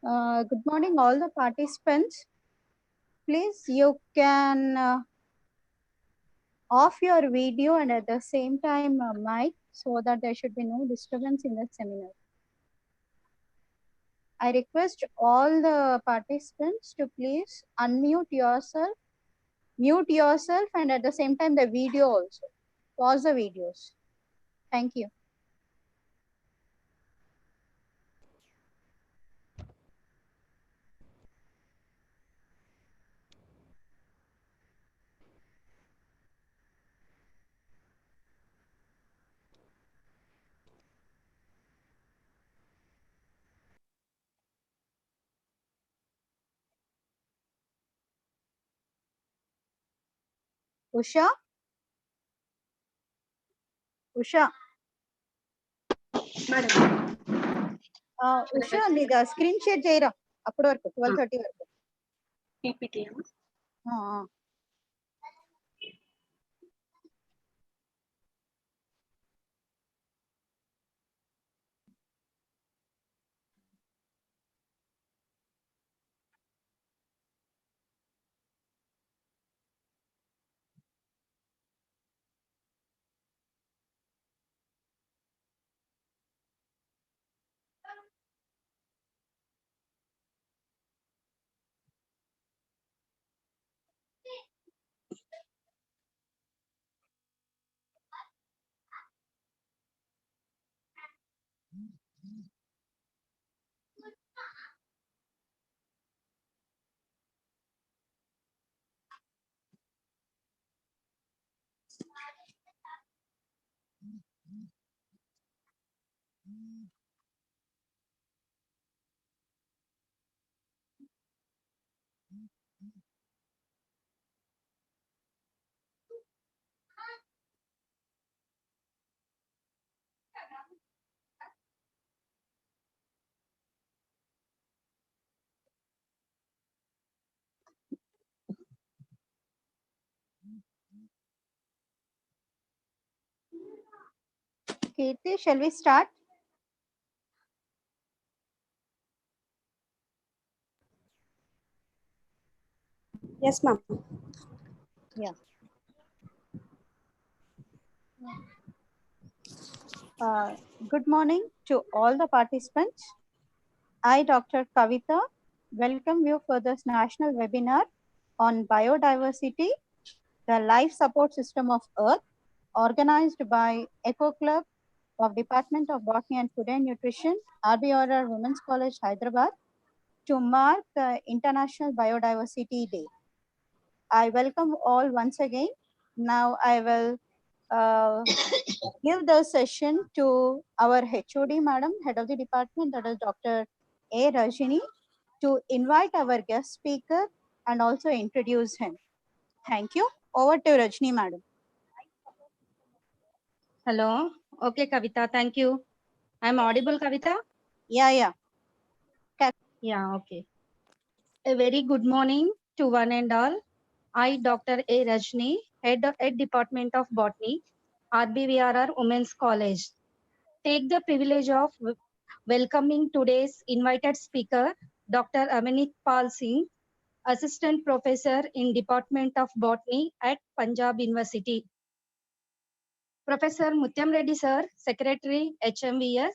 Good morning, all the participants. Please, you can off your video and at the same time mic so that there should be no disturbance in the seminar. I request all the participants to please unmute yourself, mute yourself, and at the same time the video also. Pause the videos. Thank you. Usha? Usha? Madam. Usha, need screen share చేయరా అప్పటి వరకు 12:30 వరకు. PPT. Kirti, shall we start? Yes, ma'am. Yeah. Good morning to all the participants. I, Dr. Kavita, welcome you for this national webinar on biodiversity, the life support system of Earth, organized by Eco Club of Department of Botany and Food and Nutrition, RBRR Women's College, Hyderabad, to mark the International Biodiversity Day. I welcome all once again. Now I will give the session to our HOD Madam, Head of the Department, that is Dr. A. Rajini, to invite our guest speaker and also introduce him. Thank you. Over to Rajini Madam. Hello. Okay, Kavita. Thank you. I'm audible, Kavita? Yeah. Yeah, okay. A very good morning to one and all. I, Dr. A. Rajni, Head Department of Botany, RBVRR Women's College, take the privilege of welcoming today's invited speaker, Dr. Amanit Pal Singh, Assistant Professor in Department of Botany at Punjab University. Professor Mutyam Reddy Sir, Secretary HMVS,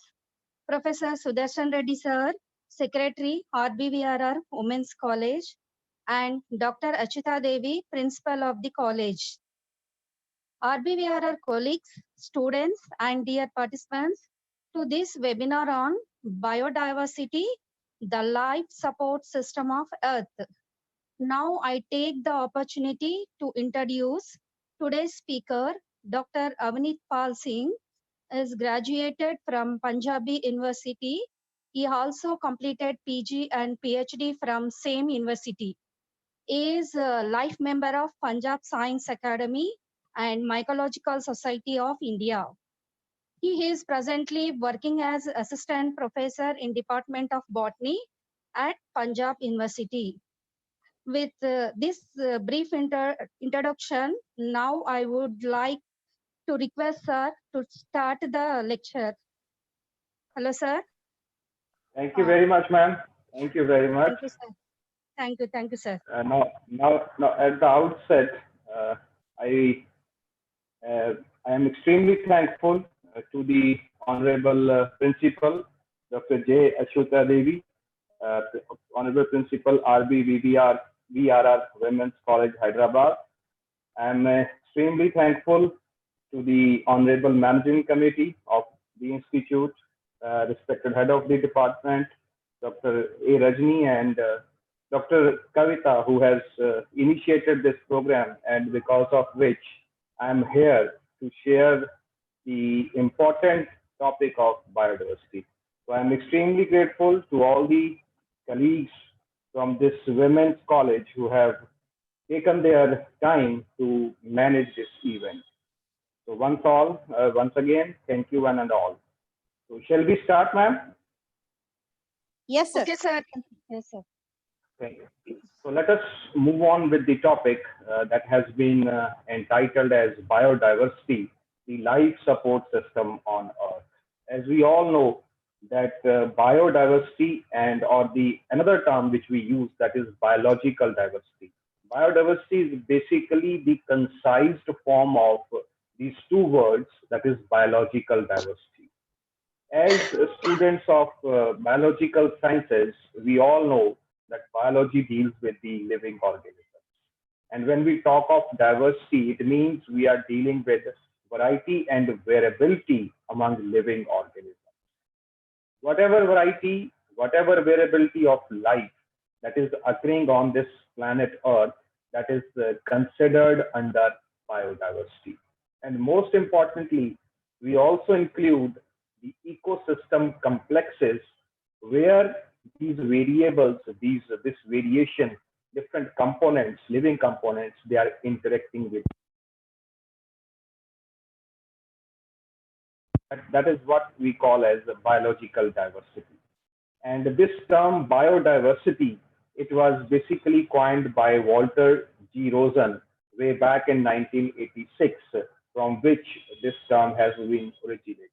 Professor Sudarshan Reddy Sir, Secretary RBVRR Women's College, and Dr. Achita Devi, Principal of the college. RBVRR colleagues, students, and dear participants to this webinar on biodiversity, the life support system of Earth. Now I take the opportunity to introduce today's speaker, Dr. Avanit Pal Singh, is graduated from Punjabi University. He also completed PG and PhD from same university. He is a life member of Punjab Science Academy and Mycological Society of India. He is presently working as assistant professor in Department of Botany at Punjab University. With this brief introduction, now I would like to request sir to start the lecture. Hello, sir. Thank you very much, ma'am. Thank you very much. Thank you, sir. Thank you, sir. Now, at the outset, uh, I uh, I am extremely thankful to the Honorable Principal, Dr. J. Ashuta Devi, uh, Honorable Principal, RBVBR, Women's College, Hyderabad. I am extremely thankful to the Honorable Managing Committee of the Institute, respected Head of the Department, Dr. A. Rajni, and Dr. Kavita, who has initiated this program, and because of which I am here to share the important topic of biodiversity. So I'm extremely grateful to all the colleagues from this women's college who have taken their time to manage this event. So once again, thank you one and all. So shall we start, ma'am? Yes, sir. Okay, sir. Yes, sir. Thank you. So let us move on with the topic that has been entitled as biodiversity, the life support system on Earth. As we all know that biodiversity and or the another term which we use, that is biological diversity. Biodiversity is basically the concised form of these two words, that is biological diversity. As students of biological sciences, we all know that biology deals with the living organisms. And when we talk of diversity, it means we are dealing with variety and variability among living organisms. Whatever variety, whatever variability of life that is occurring on this planet Earth, that is considered under biodiversity. And most importantly, we also include the ecosystem complexes where these variables, this variation, different components, living components, they are interacting with. That is what we call as biological diversity. And this term biodiversity, it was basically coined by Walter G. Rosen way back in 1986, from which this term has been originated.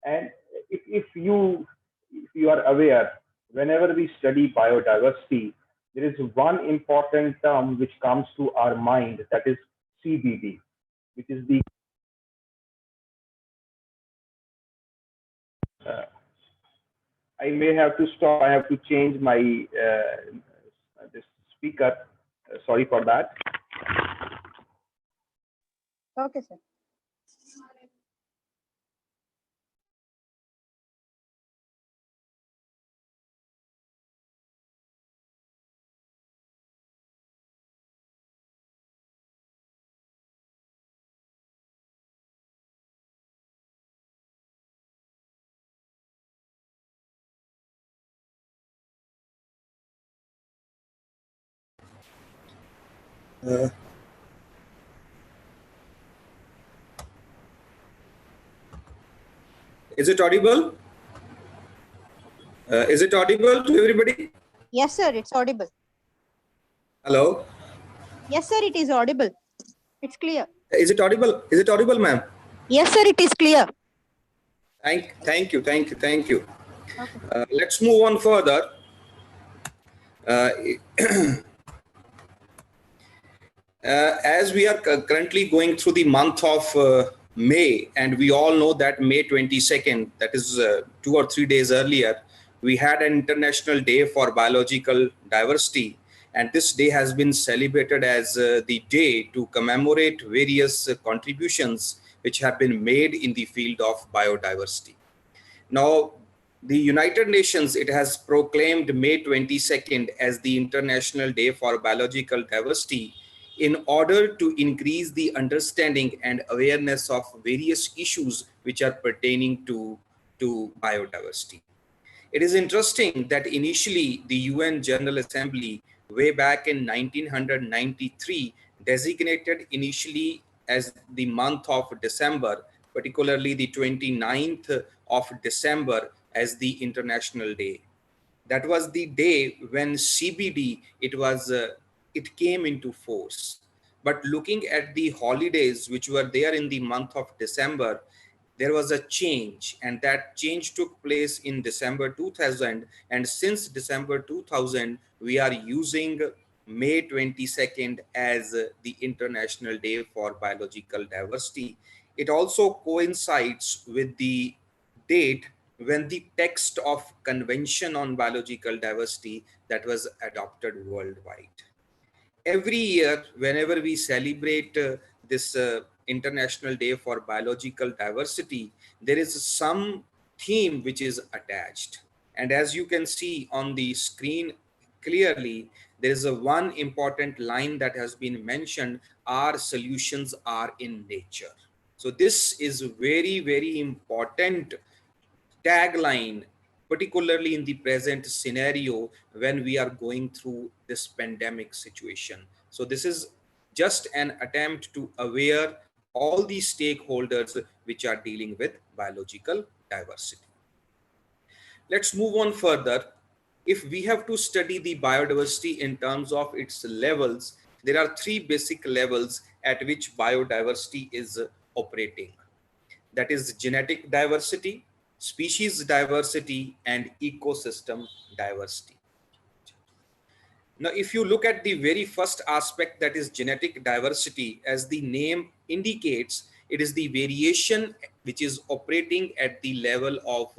And if you are aware, whenever we study biodiversity, there is one important term which comes to our mind, that is CBD, which is the I may have to stop. I have to change my this speaker. Sorry for that. Okay, sir. Is it audible? Is it audible to everybody? Yes, sir. It's audible. Hello? Yes, sir. It is audible. It's clear. Is it audible? Is it audible, ma'am? Yes, sir. It is clear. Thank you. Okay. Let's move on further. As we are currently going through the month of May, and we all know that May 22nd, that is 2 or 3 days earlier, we had an International Day for Biological Diversity. And this day has been celebrated as the day to commemorate various contributions which have been made in the field of biodiversity. Now, the United Nations, it has proclaimed May 22nd as the International Day for Biological Diversity in order to increase the understanding and awareness of various issues which are pertaining to biodiversity. It is interesting that initially the UN General Assembly way back in 1993 designated initially as the month of December, particularly the 29th of December as the International Day. That was the day when CBD, it came into force. But looking at the holidays which were there in the month of December, there was a change, and that change took place in December 2000. And since December 2000, we are using May 22nd as the International Day for Biological Diversity. It also coincides with the date when the text of Convention on Biological Diversity that was adopted worldwide. Every year, whenever we celebrate this International Day for Biological Diversity, there is some theme which is attached. And as you can see on the screen clearly, there is a one important line that has been mentioned: our solutions are in nature. So this is very, very important tagline, particularly in the present scenario when we are going through this pandemic situation. So this is just an attempt to aware all the stakeholders which are dealing with biological diversity. Let's move on further. If we have to study the biodiversity in terms of its levels, there are three basic levels at which biodiversity is operating. That is genetic diversity, species diversity, and ecosystem diversity. Now, if you look at the very first aspect, that is genetic diversity, as the name indicates, it is the variation which is operating at the level of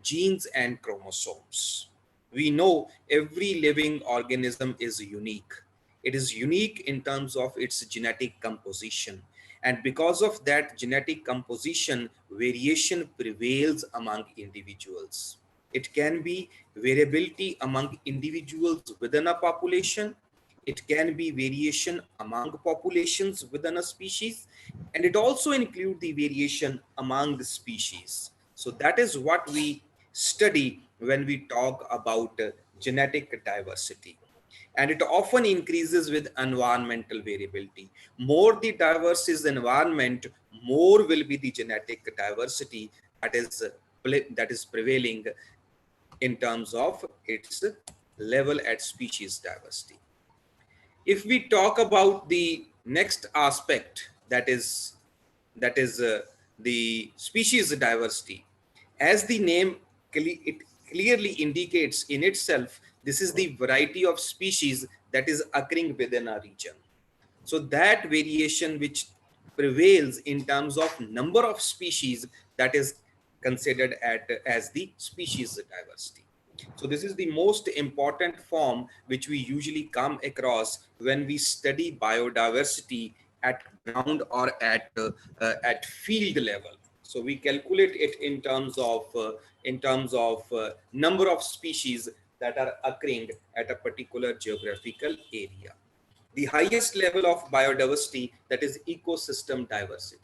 genes and chromosomes. We know every living organism is unique. It is unique in terms of its genetic composition. And because of that genetic composition, variation prevails among individuals. It can be variability among individuals within a population. It can be variation among populations within a species. And it also includes the variation among the species. So that is what we study when we talk about genetic diversity. And it often increases with environmental variability. More the diverse is the environment, more will be the genetic diversity that is prevailing in terms of its level at species diversity. If we talk about the next aspect, that is the species diversity, as the name it clearly indicates in itself, this is the variety of species that is occurring within a region. So that variation which prevails in terms of number of species, that is considered as the species diversity. So this is the most important form which we usually come across when we study biodiversity at ground or at field level. So we calculate it in terms of number of species that are occurring at a particular geographical area. The highest level of biodiversity, that is ecosystem diversity.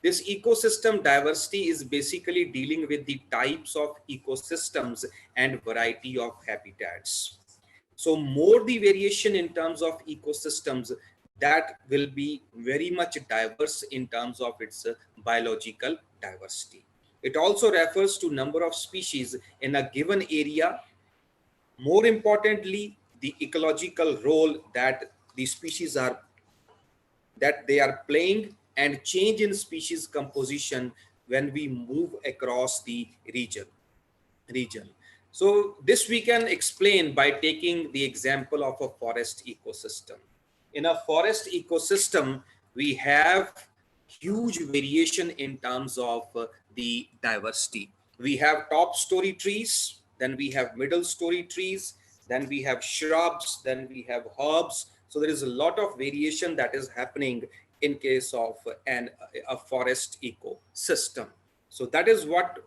This ecosystem diversity is basically dealing with the types of ecosystems and variety of habitats. So more the variation in terms of ecosystems, that will be very much diverse in terms of its biological diversity. It also refers to number of species in a given area. More importantly, the ecological role that the species are playing, and change in species composition when we move across the region. So this we can explain by taking the example of a forest ecosystem. In a forest ecosystem, we have huge variation in terms of the diversity. We have top story trees, then we have middle story trees, then we have shrubs, then we have herbs. So there is a lot of variation that is happening in case of a forest ecosystem. So that is what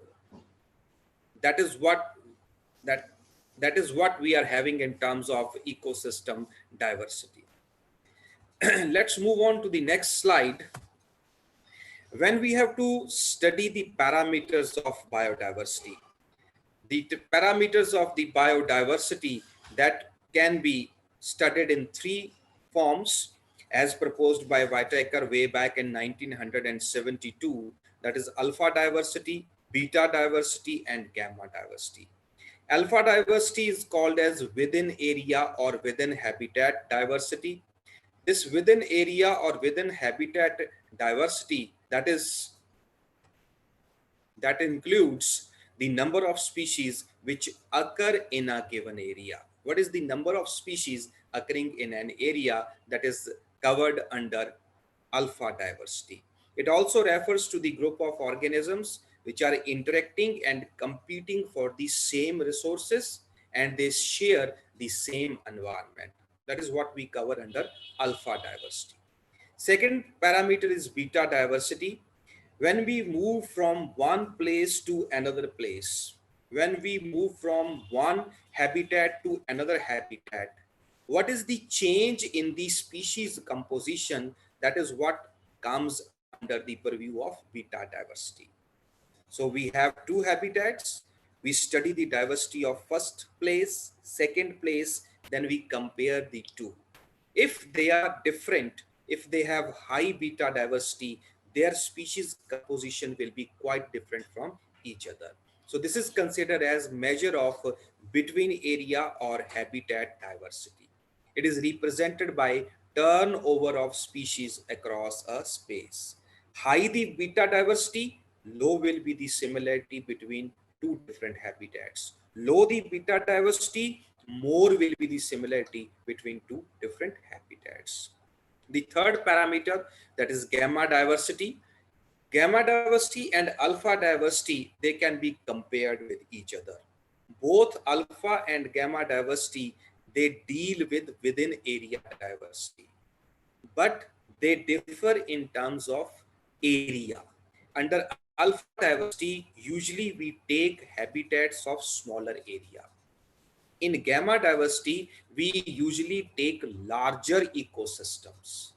we are having in terms of ecosystem diversity. Let's move on to the next slide. When we have to study the parameters of biodiversity, the parameters of the biodiversity that can be studied in three forms as proposed by Whitaker way back in 1972, that is alpha diversity, beta diversity, and gamma diversity. Alpha diversity is called as within area or within habitat diversity. This within area or within habitat diversity, that is That includes the number of species which occur in a given area. What is the number of species occurring in an area that is covered under alpha diversity? It also refers to the group of organisms which are interacting and competing for the same resources, and they share the same environment. That is what we cover under alpha diversity. Second parameter is beta diversity. When we move from one place to another place, when we move from one habitat to another habitat, what is the change in the species composition? That is what comes under the purview of beta diversity. So we have two habitats. We study the diversity of first place, second place, then we compare the two. If they are different, if they have high beta diversity, their species composition will be quite different from each other. So this is considered as measure of between area or habitat diversity. It is represented by turnover of species across a space. High the beta diversity, low will be the similarity between two different habitats. Low the beta diversity, more will be the similarity between two different habitats. The third parameter, that is gamma diversity. Gamma diversity and alpha diversity, they can be compared with each other. Both alpha and gamma diversity, they deal with within area diversity, but they differ in terms of area. Under alpha diversity, usually we take habitats of smaller area. In gamma diversity, we usually take larger ecosystems.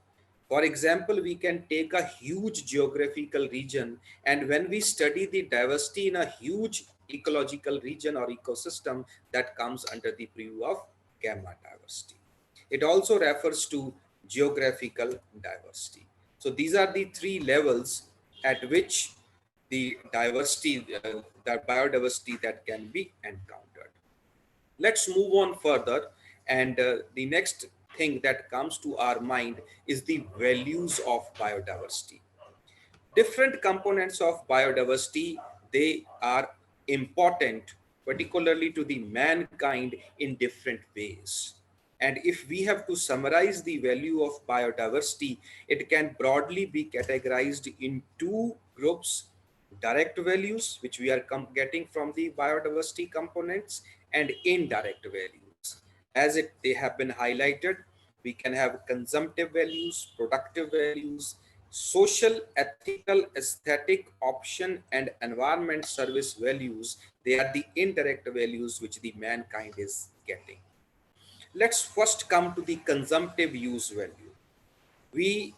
For example, we can take a huge geographical region, and when we study the diversity in a huge ecological region or ecosystem, that comes under the purview of gamma diversity. It also refers to geographical diversity. So these are the three levels at which the diversity, the biodiversity that can be encountered. Let's move on further, and the next thing that comes to our mind is the values of biodiversity. Different components of biodiversity, they are important particularly to the mankind in different ways. And if we have to summarize the value of biodiversity, it can broadly be categorized in two groups: direct values, which we are getting from the biodiversity components, and indirect values. They have been highlighted, we can have consumptive values, productive values, social, ethical, aesthetic, option, and environment service values. They are the indirect values which the mankind is getting. Let's first come to the consumptive use value. We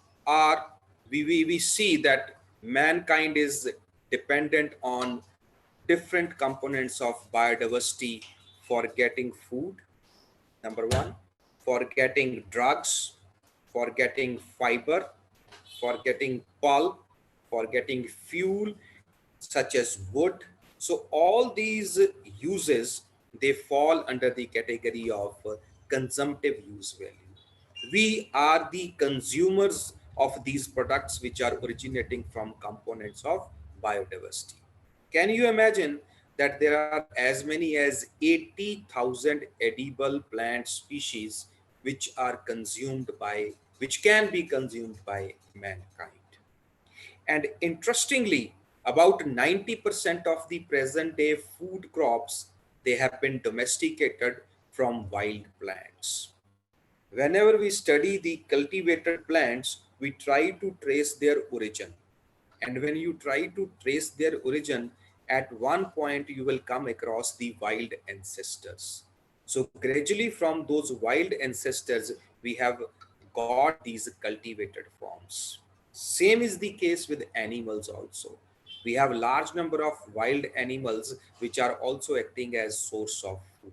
see that mankind is dependent on different components of biodiversity for getting food, number one, for getting drugs, for getting fiber, for getting pulp, for getting fuel such as wood. So all these uses, they fall under the category of consumptive use value. We are the consumers of these products which are originating from components of biodiversity. Can you imagine that there are as many as 80,000 edible plant species which are consumed by, which can be consumed by mankind? And interestingly, about 90% of the present day food crops, they have been domesticated from wild plants. Whenever we study the cultivated plants, we try to trace their origin. And when you try to trace their origin, at one point you will come across the wild ancestors. So gradually from those wild ancestors, we have got these cultivated forms. Same is the case with animals also. We have a large number of wild animals which are also acting as source of food.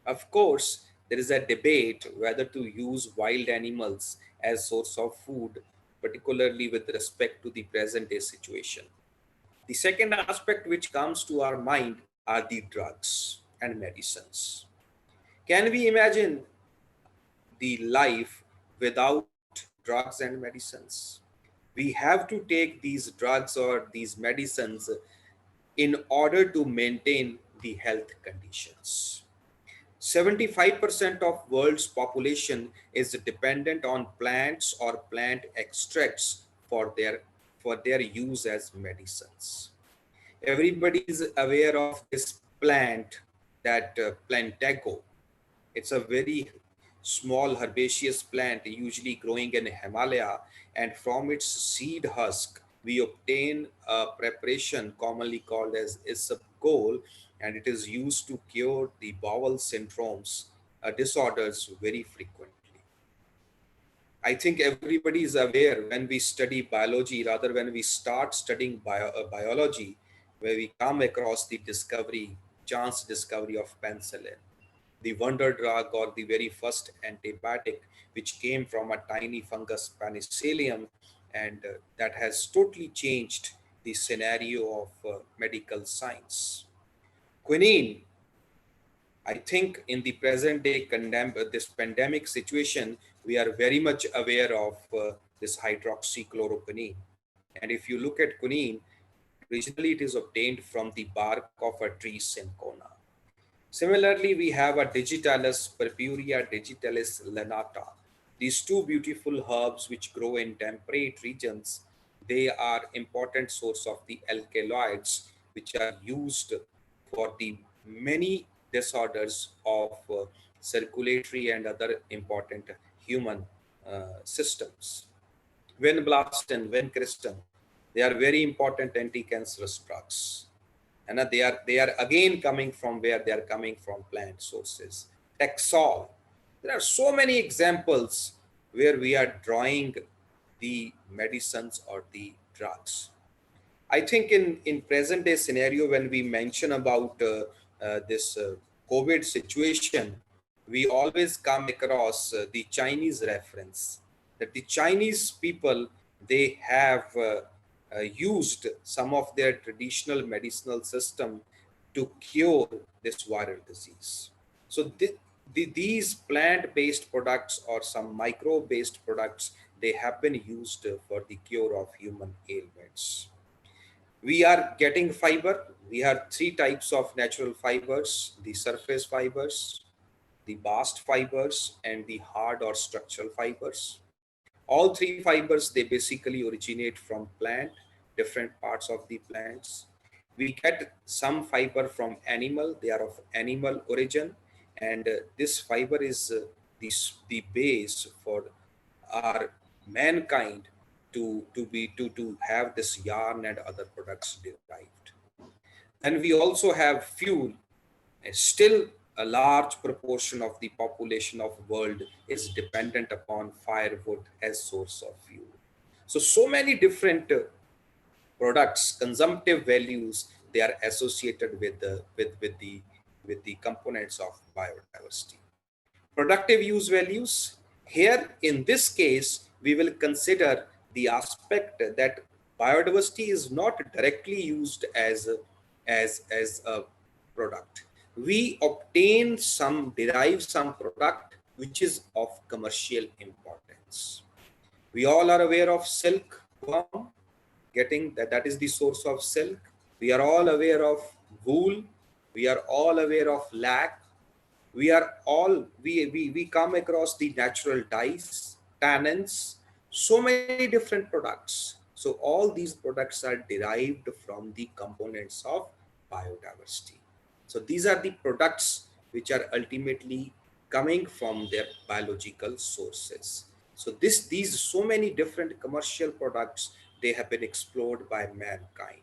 Of course, there is a debate whether to use wild animals as source of food, particularly with respect to the present day situation. The second aspect which comes to our mind are the drugs and medicines. Can we imagine the life without drugs and medicines? We have to take these drugs or these medicines in order to maintain the health conditions. 75% of world's population is dependent on plants or plant extracts for their use as medicines. Everybody is aware of this plant, that plantago. It's a very small herbaceous plant, usually growing in Himalaya, and from its seed husk, we obtain a preparation commonly called as isabgol, and it is used to cure the bowel syndromes, disorders very frequently. I think everybody is aware when we study biology, rather when we start studying biology, where we come across the chance discovery of penicillin, the wonder drug or the very first antibiotic, which came from a tiny fungus penicillium, and that has totally changed the scenario of medical science. Quinine, I think in the present day this pandemic situation, we are very much aware of this hydroxychloroquine. And if you look at quinine, originally it is obtained from the bark of a tree cinchona. Similarly, we have a Digitalis purpurea, Digitalis lanata. These two beautiful herbs which grow in temperate regions, they are important source of the alkaloids which are used for the many disorders of circulatory and other important human systems. Vinblastine, vincristin, they are very important anti-cancerous drugs. And they are again coming from where they are coming from plant sources. Taxol. There are so many examples where we are drawing the medicines or the drugs. I think in present day scenario, when we mention about this COVID situation, we always come across the Chinese reference, that the Chinese people, they have used some of their traditional medicinal system to cure this viral disease. So these plant-based products or some microbe-based products, they have been used for the cure of human ailments. We are getting fiber. We have three types of natural fibers: the surface fibers, the bast fibers, and the hard or structural fibers. All three fibers, they basically originate from plant, different parts of the plants. We get some fiber from animal, they are of animal origin, and this fiber is the base for our mankind to have this yarn and other products derived. And we also have fuel. Still a large proportion of the population of world is dependent upon firewood as source of fuel. So many different products, consumptive values, they are associated with the components of biodiversity. Productive use values. Here, in this case, we will consider the aspect that biodiversity is not directly used as a product. We derive some product which is of commercial importance. We all are aware of silkworm, getting that is the source of silk. We are all aware of wool. We are all aware of lac. We come across the natural dyes, tannins, so many different products. So all these products are derived from the components of biodiversity. So these are the products which are ultimately coming from their biological sources. So these so many different commercial products, they have been explored by mankind.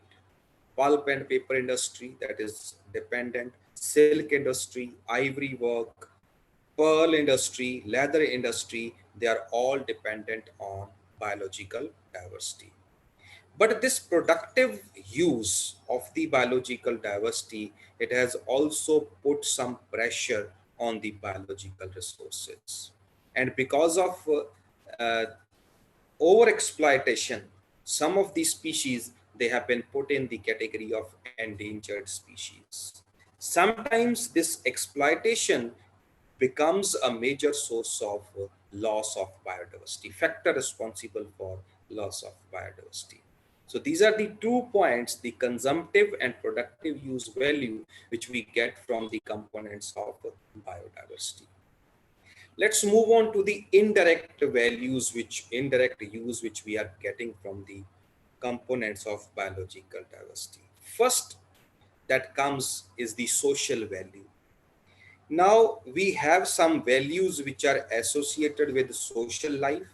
Pulp and paper industry, that is dependent, silk industry, ivory work, pearl industry, leather industry, they are all dependent on biological diversity. But this productive use of the biological diversity, it has also put some pressure on the biological resources. And because of overexploitation, some of these species, they have been put in the category of endangered species. Sometimes this exploitation becomes a major source of loss of biodiversity, factor responsible for loss of biodiversity. So these are the 2 points, the consumptive and productive use value, which we get from the components of biodiversity. Let's move on to the indirect use which we are getting from the components of biological diversity. First that comes is the social value. Now we have some values which are associated with social life,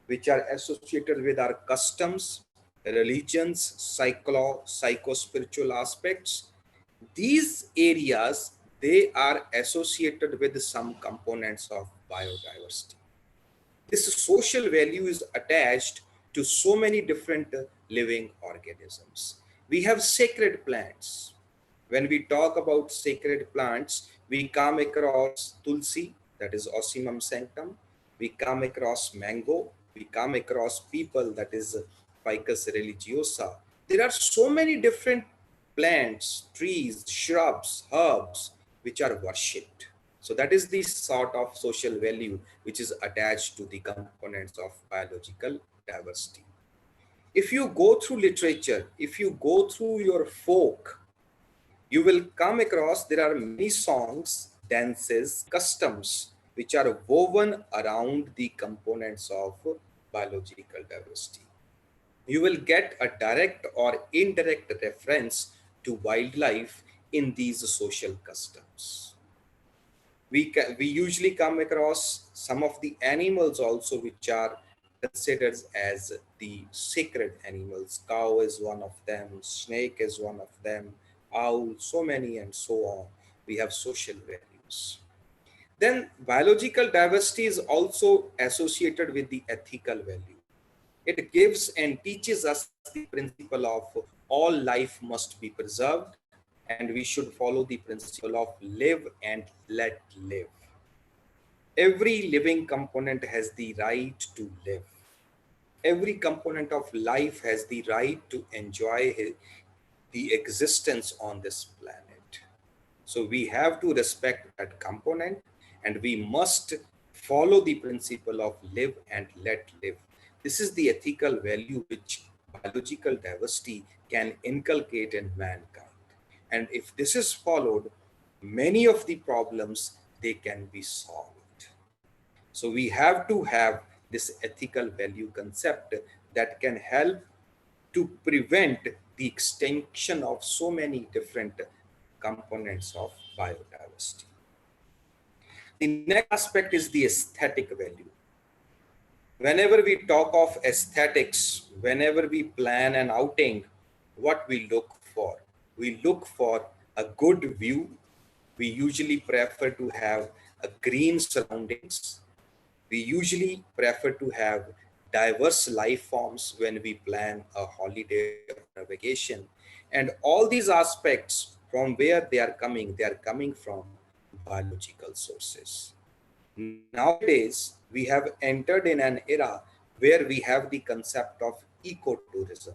which are associated with our customs, religions, psycho-spiritual aspects. These areas, they are associated with some components of biodiversity. This social value is attached to so many different living organisms. We have sacred plants. When we talk about sacred plants, we come across tulsi, that is Ocimum sanctum. We come across mango. We come across people, that is Ficus religiosa. There are so many different plants, trees, shrubs, herbs, which are worshipped. So that is the sort of social value which is attached to the components of biological diversity. If you go through literature, if you go through your folk, you will come across there are many songs, dances, customs which are woven around the components of biological diversity. You will get a direct or indirect reference to wildlife in these social customs. We usually come across some of the animals also which are considered as the sacred animals. Cow is one of them, snake is one of them, owl, so many and so on. We have social values. Then biological diversity is also associated with the ethical value. It gives and teaches us the principle of all life must be preserved, and we should follow the principle of live and let live. Every living component has the right to live. Every component of life has the right to enjoy the existence on this planet. So we have to respect that component, and we must follow the principle of live and let live. This is the ethical value which biological diversity can inculcate in mankind. And if this is followed, many of the problems, they can be solved. So we have to have this ethical value concept that can help to prevent the extinction of so many different components of biodiversity. The next aspect is the aesthetic value. Whenever we talk of aesthetics, whenever we plan an outing, what we look for? We look for a good view. We usually prefer to have a green surroundings. We usually prefer to have diverse life forms when we plan a holiday or a vacation. And all these aspects, from where they are coming from biological sources. Nowadays, we have entered in an era where we have the concept of ecotourism.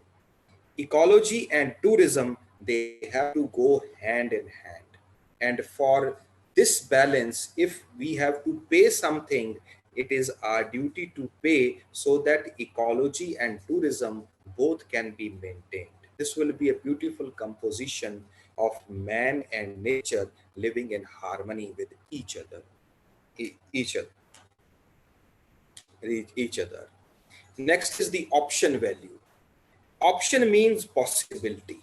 Ecology and tourism, they have to go hand in hand. And for this balance, if we have to pay something, it is our duty to pay so that ecology and tourism both can be maintained. This will be a beautiful composition of man and nature living in harmony with each other. Each other. Each other. Next is the option value. Option means possibility.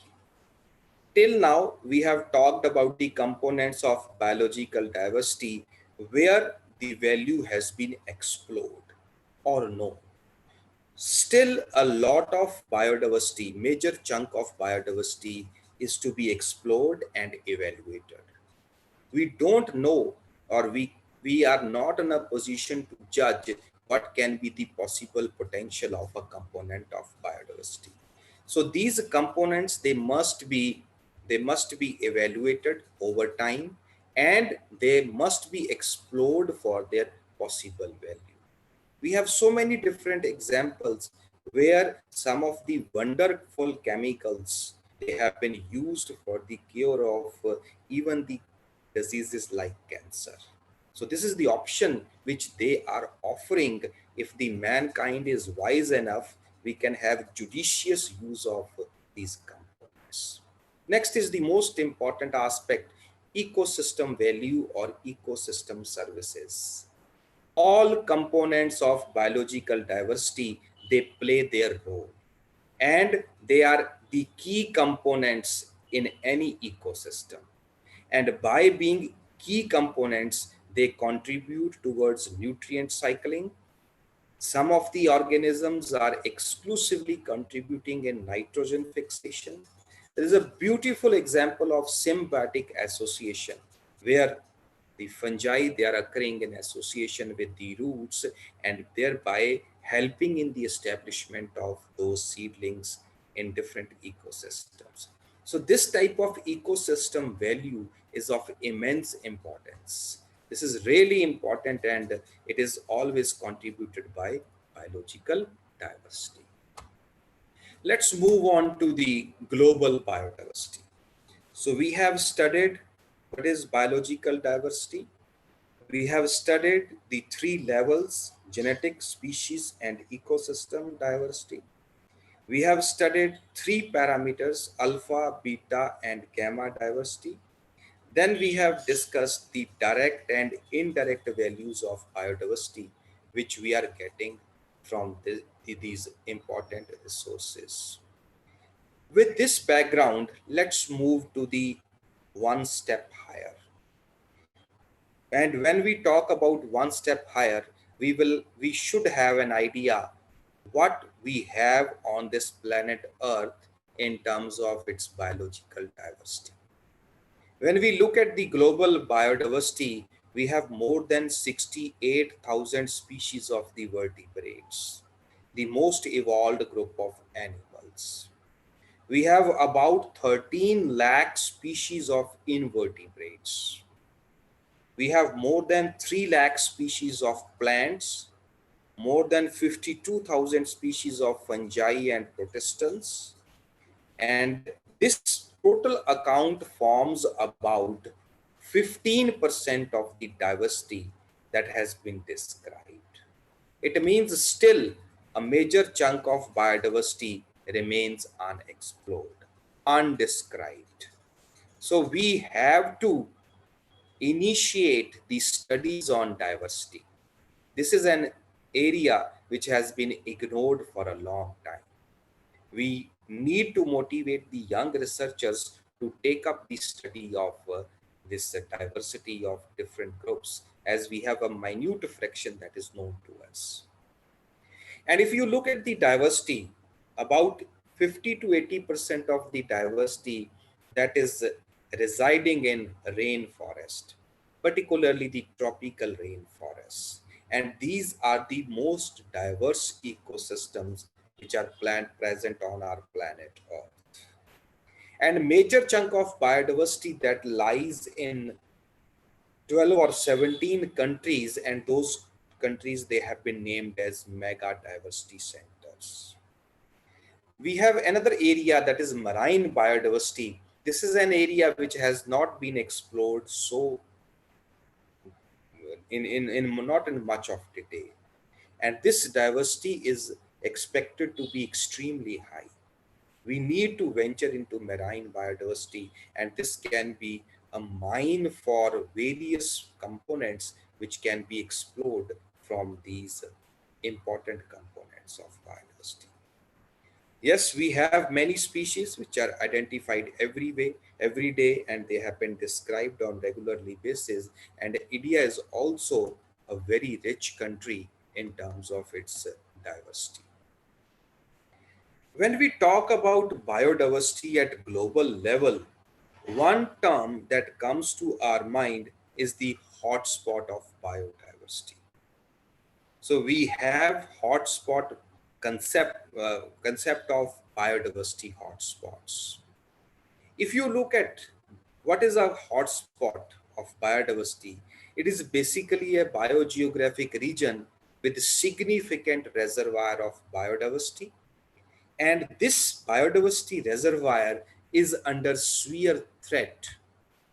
Till now, we have talked about the components of biological diversity where the value has been explored or no. Still, a lot of biodiversity, major chunk of biodiversity is to be explored and evaluated. We don't know, or we are not in a position to judge what can be the possible potential of a component of biodiversity. So these components, they must be evaluated over time, and they must be explored for their possible value. We have so many different examples where some of the wonderful chemicals, they have been used for the cure of even the diseases like cancer. So this is the option which they are offering. If the mankind is wise enough, we can have judicious use of these components. Next is the most important aspect, ecosystem value or ecosystem services. All components of biological diversity, they play their role, and they are the key components in any ecosystem. And by being key components, they contribute towards nutrient cycling. Some of the organisms are exclusively contributing in nitrogen fixation. There is a beautiful example of symbiotic association where the fungi, they are occurring in association with the roots and thereby helping in the establishment of those seedlings in different ecosystems. So this type of ecosystem value is of immense importance. This is really important and it is always contributed by biological diversity. Let's move on to the global biodiversity. So we have studied what is biological diversity. We have studied the three levels, genetic, species, and ecosystem diversity. We have studied three parameters, alpha, beta, and gamma diversity. Then we have discussed the direct and indirect values of biodiversity, which we are getting from these important resources. With this background, let's move to the one step higher. And when we talk about one step higher, we should have an idea what we have on this planet Earth in terms of its biological diversity. When we look at the global biodiversity, we have more than 68,000 species of the vertebrates, the most evolved group of animals. We have about 13 lakh species of invertebrates. We have more than 3 lakh species of plants, more than 52,000 species of fungi and protistans, and this total account forms about 15% of the diversity that has been described. It means still a major chunk of biodiversity remains unexplored, undescribed. So we have to initiate the studies on diversity. This is an area which has been ignored for a long time. We need to motivate the young researchers to take up the study of this diversity of different groups, as we have a minute fraction that is known to us. And if you look at the diversity, about 50 to 80% of the diversity that is residing in rainforest, particularly the tropical rainforests. And these are the most diverse ecosystems which are present on our planet Earth. And major chunk of biodiversity that lies in 12 or 17 countries, and those countries, they have been named as mega diversity centers. We have another area that is marine biodiversity. This is an area which has not been explored so not in much of detail. And this diversity is expected to be extremely high. We need to venture into marine biodiversity, and this can be a mine for various components which can be explored from these important components of biodiversity. Yes, we have many species which are identified every day, and they have been described on regularly basis. And India is also a very rich country in terms of its diversity. When we talk about biodiversity at global level, one term that comes to our mind is the hotspot of biodiversity. So we have hotspot concept of biodiversity hotspots. If you look at what is a hotspot of biodiversity, it is basically a biogeographic region with a significant reservoir of biodiversity. And this biodiversity reservoir is under severe threat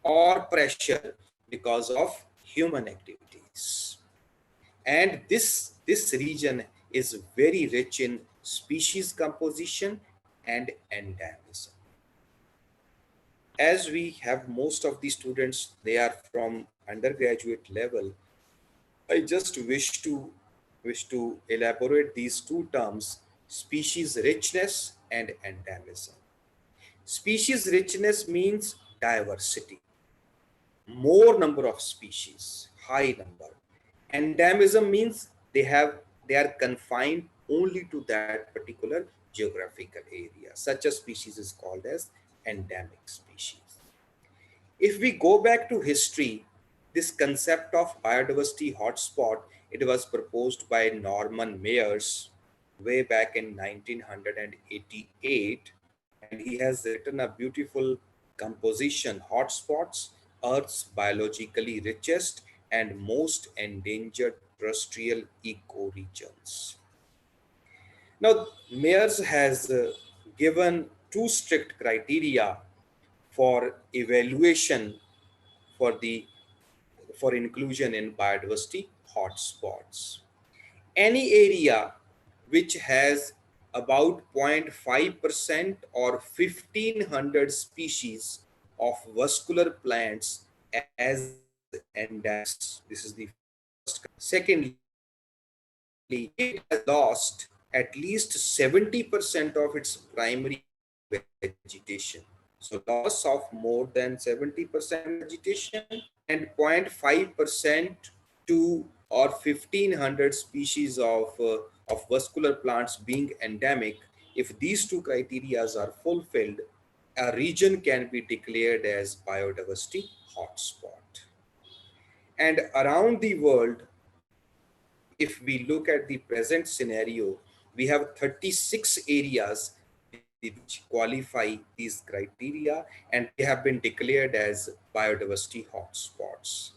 or pressure because of human activities. And this region is very rich in species composition, and endemism. As we have most of the students, they are from undergraduate level, I just wish to elaborate these two terms, species richness and endemism. Species richness means diversity, more number of species, high number. Endemism means they are confined only to that particular geographical area. Such a species is called as endemic species. If we go back to history, this concept of biodiversity hotspot, it was proposed by Norman Mayers way back in 1988, and he has written a beautiful composition, Hotspots, Earth's biologically richest and most endangered terrestrial ecoregions. Now, Mayers has given two strict criteria for evaluation for the for inclusion in biodiversity hotspots. Any area which has about 0.5% or 1500 species of vascular plants as endemics. This is the first. Secondly, it has lost at least 70% of its primary vegetation. So loss of more than 70% vegetation and 0.5% to or 1500 species of vascular plants being endemic. If these two criteria are fulfilled, a region can be declared as biodiversity hotspot. And around the world, if we look at the present scenario, we have 36 areas which qualify these criteria and they have been declared as biodiversity hotspots.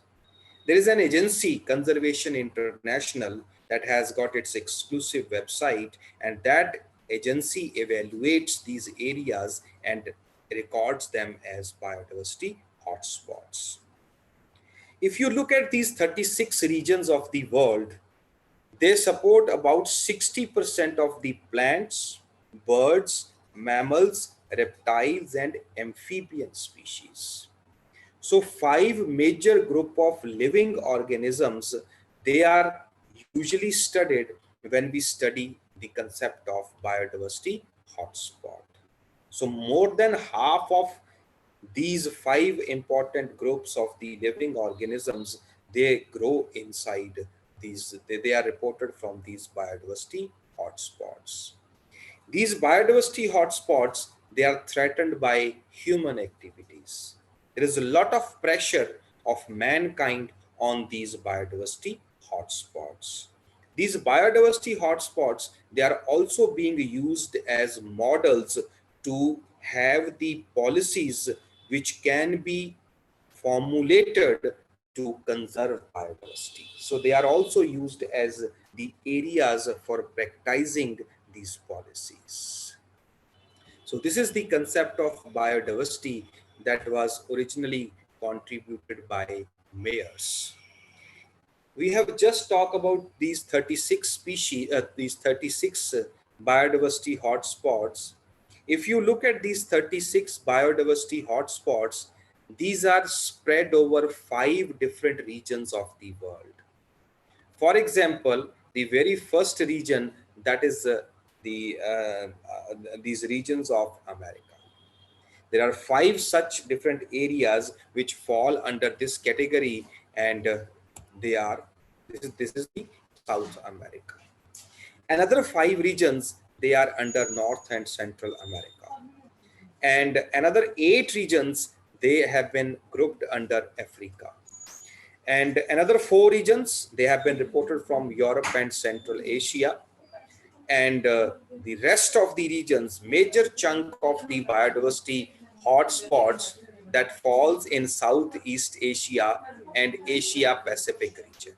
There is an agency, Conservation International, that has got its exclusive website, and that agency evaluates these areas and records them as biodiversity hotspots. If you look at these 36 regions of the world, they support about 60% of the plants, birds, mammals, reptiles, and amphibian species. So 5 major group of living organisms, they are usually studied when we study the concept of biodiversity hotspot. So more than half of these 5 important groups of the living organisms, they grow inside these, they are reported from these biodiversity hotspots. These biodiversity hotspots, they are threatened by human activities. There is a lot of pressure of mankind on these biodiversity hotspots. These biodiversity hotspots, they are also being used as models to have the policies which can be formulated to conserve biodiversity. So they are also used as the areas for practicing these policies. So this is the concept of biodiversity that was originally contributed by Mayers. We have just talked about these 36 species, these 36 biodiversity hotspots. If you look at these 36 biodiversity hotspots, these are spread over 5 different regions of the world. For example, the very first region, that is these regions of America. There are 5 such different areas which fall under this category, and they are, this is the South America. Another 5 regions, they are under North and Central America. And another 8 regions, they have been grouped under Africa. And another 4 regions, they have been reported from Europe and Central Asia. And the rest of the regions, major chunk of the biodiversity hotspots, that falls in Southeast Asia and Asia Pacific region.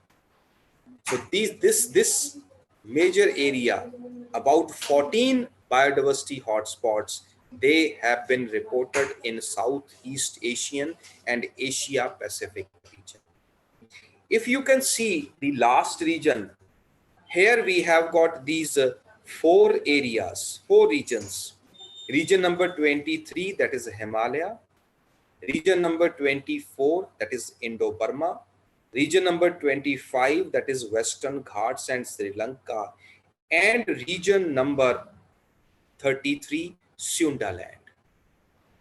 So this major area, about 14 biodiversity hotspots, they have been reported in Southeast Asian and Asia Pacific region. If you can see the last region, here we have got these four areas, four regions. Region number 23, that is Himalaya. Region number 24, that is Indo Burma. Region number 25, that is Western Ghats and Sri Lanka. And region number 33, Sundaland.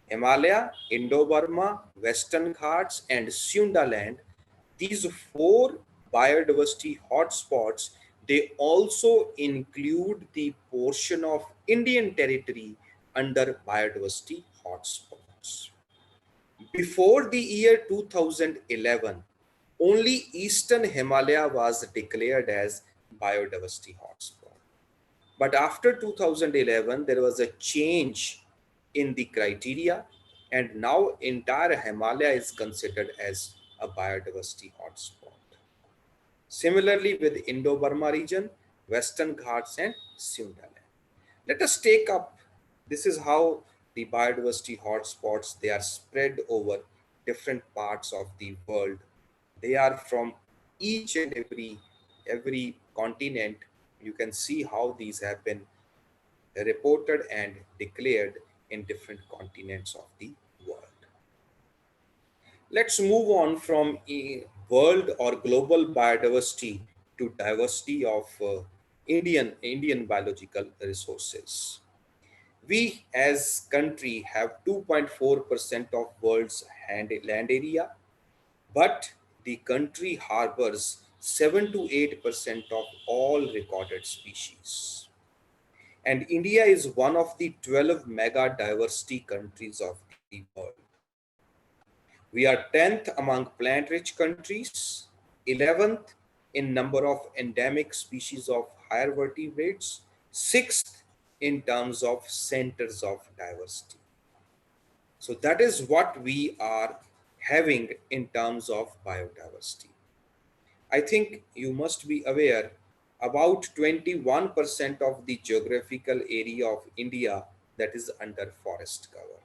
Himalaya, Indo Burma, Western Ghats, and Sundaland. These four biodiversity hotspots, they also include the portion of Indian territory under biodiversity hotspots. Before the year 2011, only Eastern Himalaya was declared as biodiversity hotspot. But after 2011, there was a change in the criteria, and now entire Himalaya is considered as a biodiversity hotspot. Similarly, with Indo-Burma region, Western Ghats and Sundaland. Let us take up, this is how the biodiversity hotspots, they are spread over different parts of the world. They are from each and every continent. You can see how these have been reported and declared in different continents of the world. Let's move on from a world or global biodiversity to diversity of Indian biological resources. We as country have 2.4% of world's land area, but the country harbors 7 to 8% of all recorded species. And India is one of the 12 mega diversity countries of the world. We are 10th among plant-rich countries, 11th in number of endemic species of higher vertebrates, 6th in terms of centers of diversity. So that is what we are having in terms of biodiversity. I think you must be aware about 21% of the geographical area of India that is under forest cover.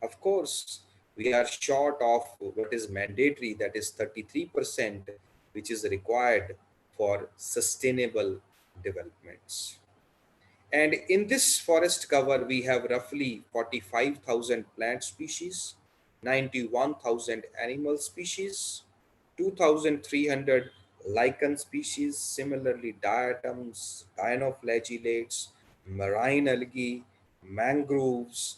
Of course, we are short of what is mandatory, that is 33%, which is required for sustainable developments. And in this forest cover, we have roughly 45,000 plant species, 91,000 animal species, 2,300 lichen species, similarly diatoms, dinoflagellates, marine algae, mangroves,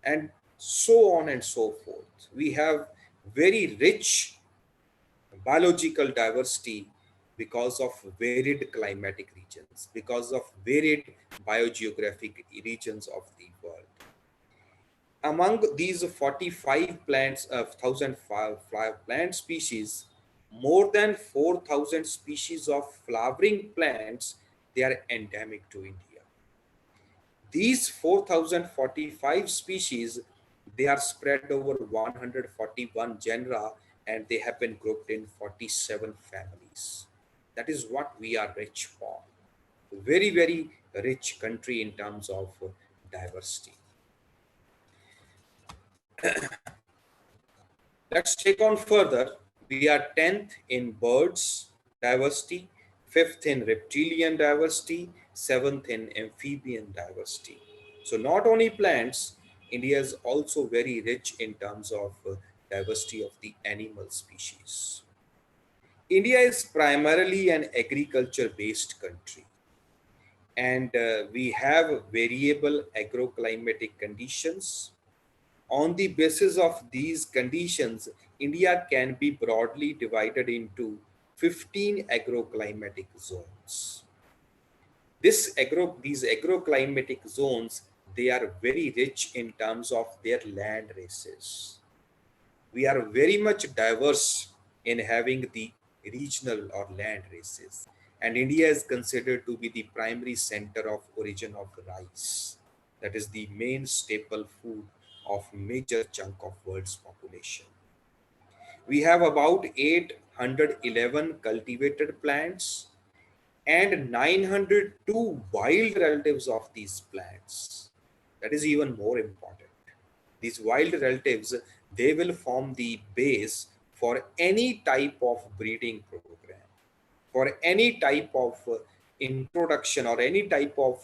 and so on and so forth. We have very rich biological diversity because of varied climatic regions, because of varied biogeographic regions of the world. Among these 45 plants of 1,000 plant species, more than 4,000 species of flowering plants, they are endemic to India. These 4,045 species, they are spread over 141 genera, and they have been grouped in 47 families. That is what we are rich for. Very, very rich country in terms of diversity. Let's take on further. We are 10th in birds diversity, 5th in reptilian diversity, 7th in amphibian diversity. So not only plants, India is also very rich in terms of diversity of the animal species. India is primarily an agriculture-based country, and we have variable agroclimatic conditions. On the basis of these conditions, India can be broadly divided into 15 agroclimatic zones. These agroclimatic zones, they are very rich in terms of their land races. We are very much diverse in having the regional or land races. And India is considered to be the primary center of origin of rice. That is the main staple food of major chunk of world's population. We have about 811 cultivated plants and 902 wild relatives of these plants. That is even more important. These wild relatives, they will form the base for any type of breeding program, for any type of introduction or any type of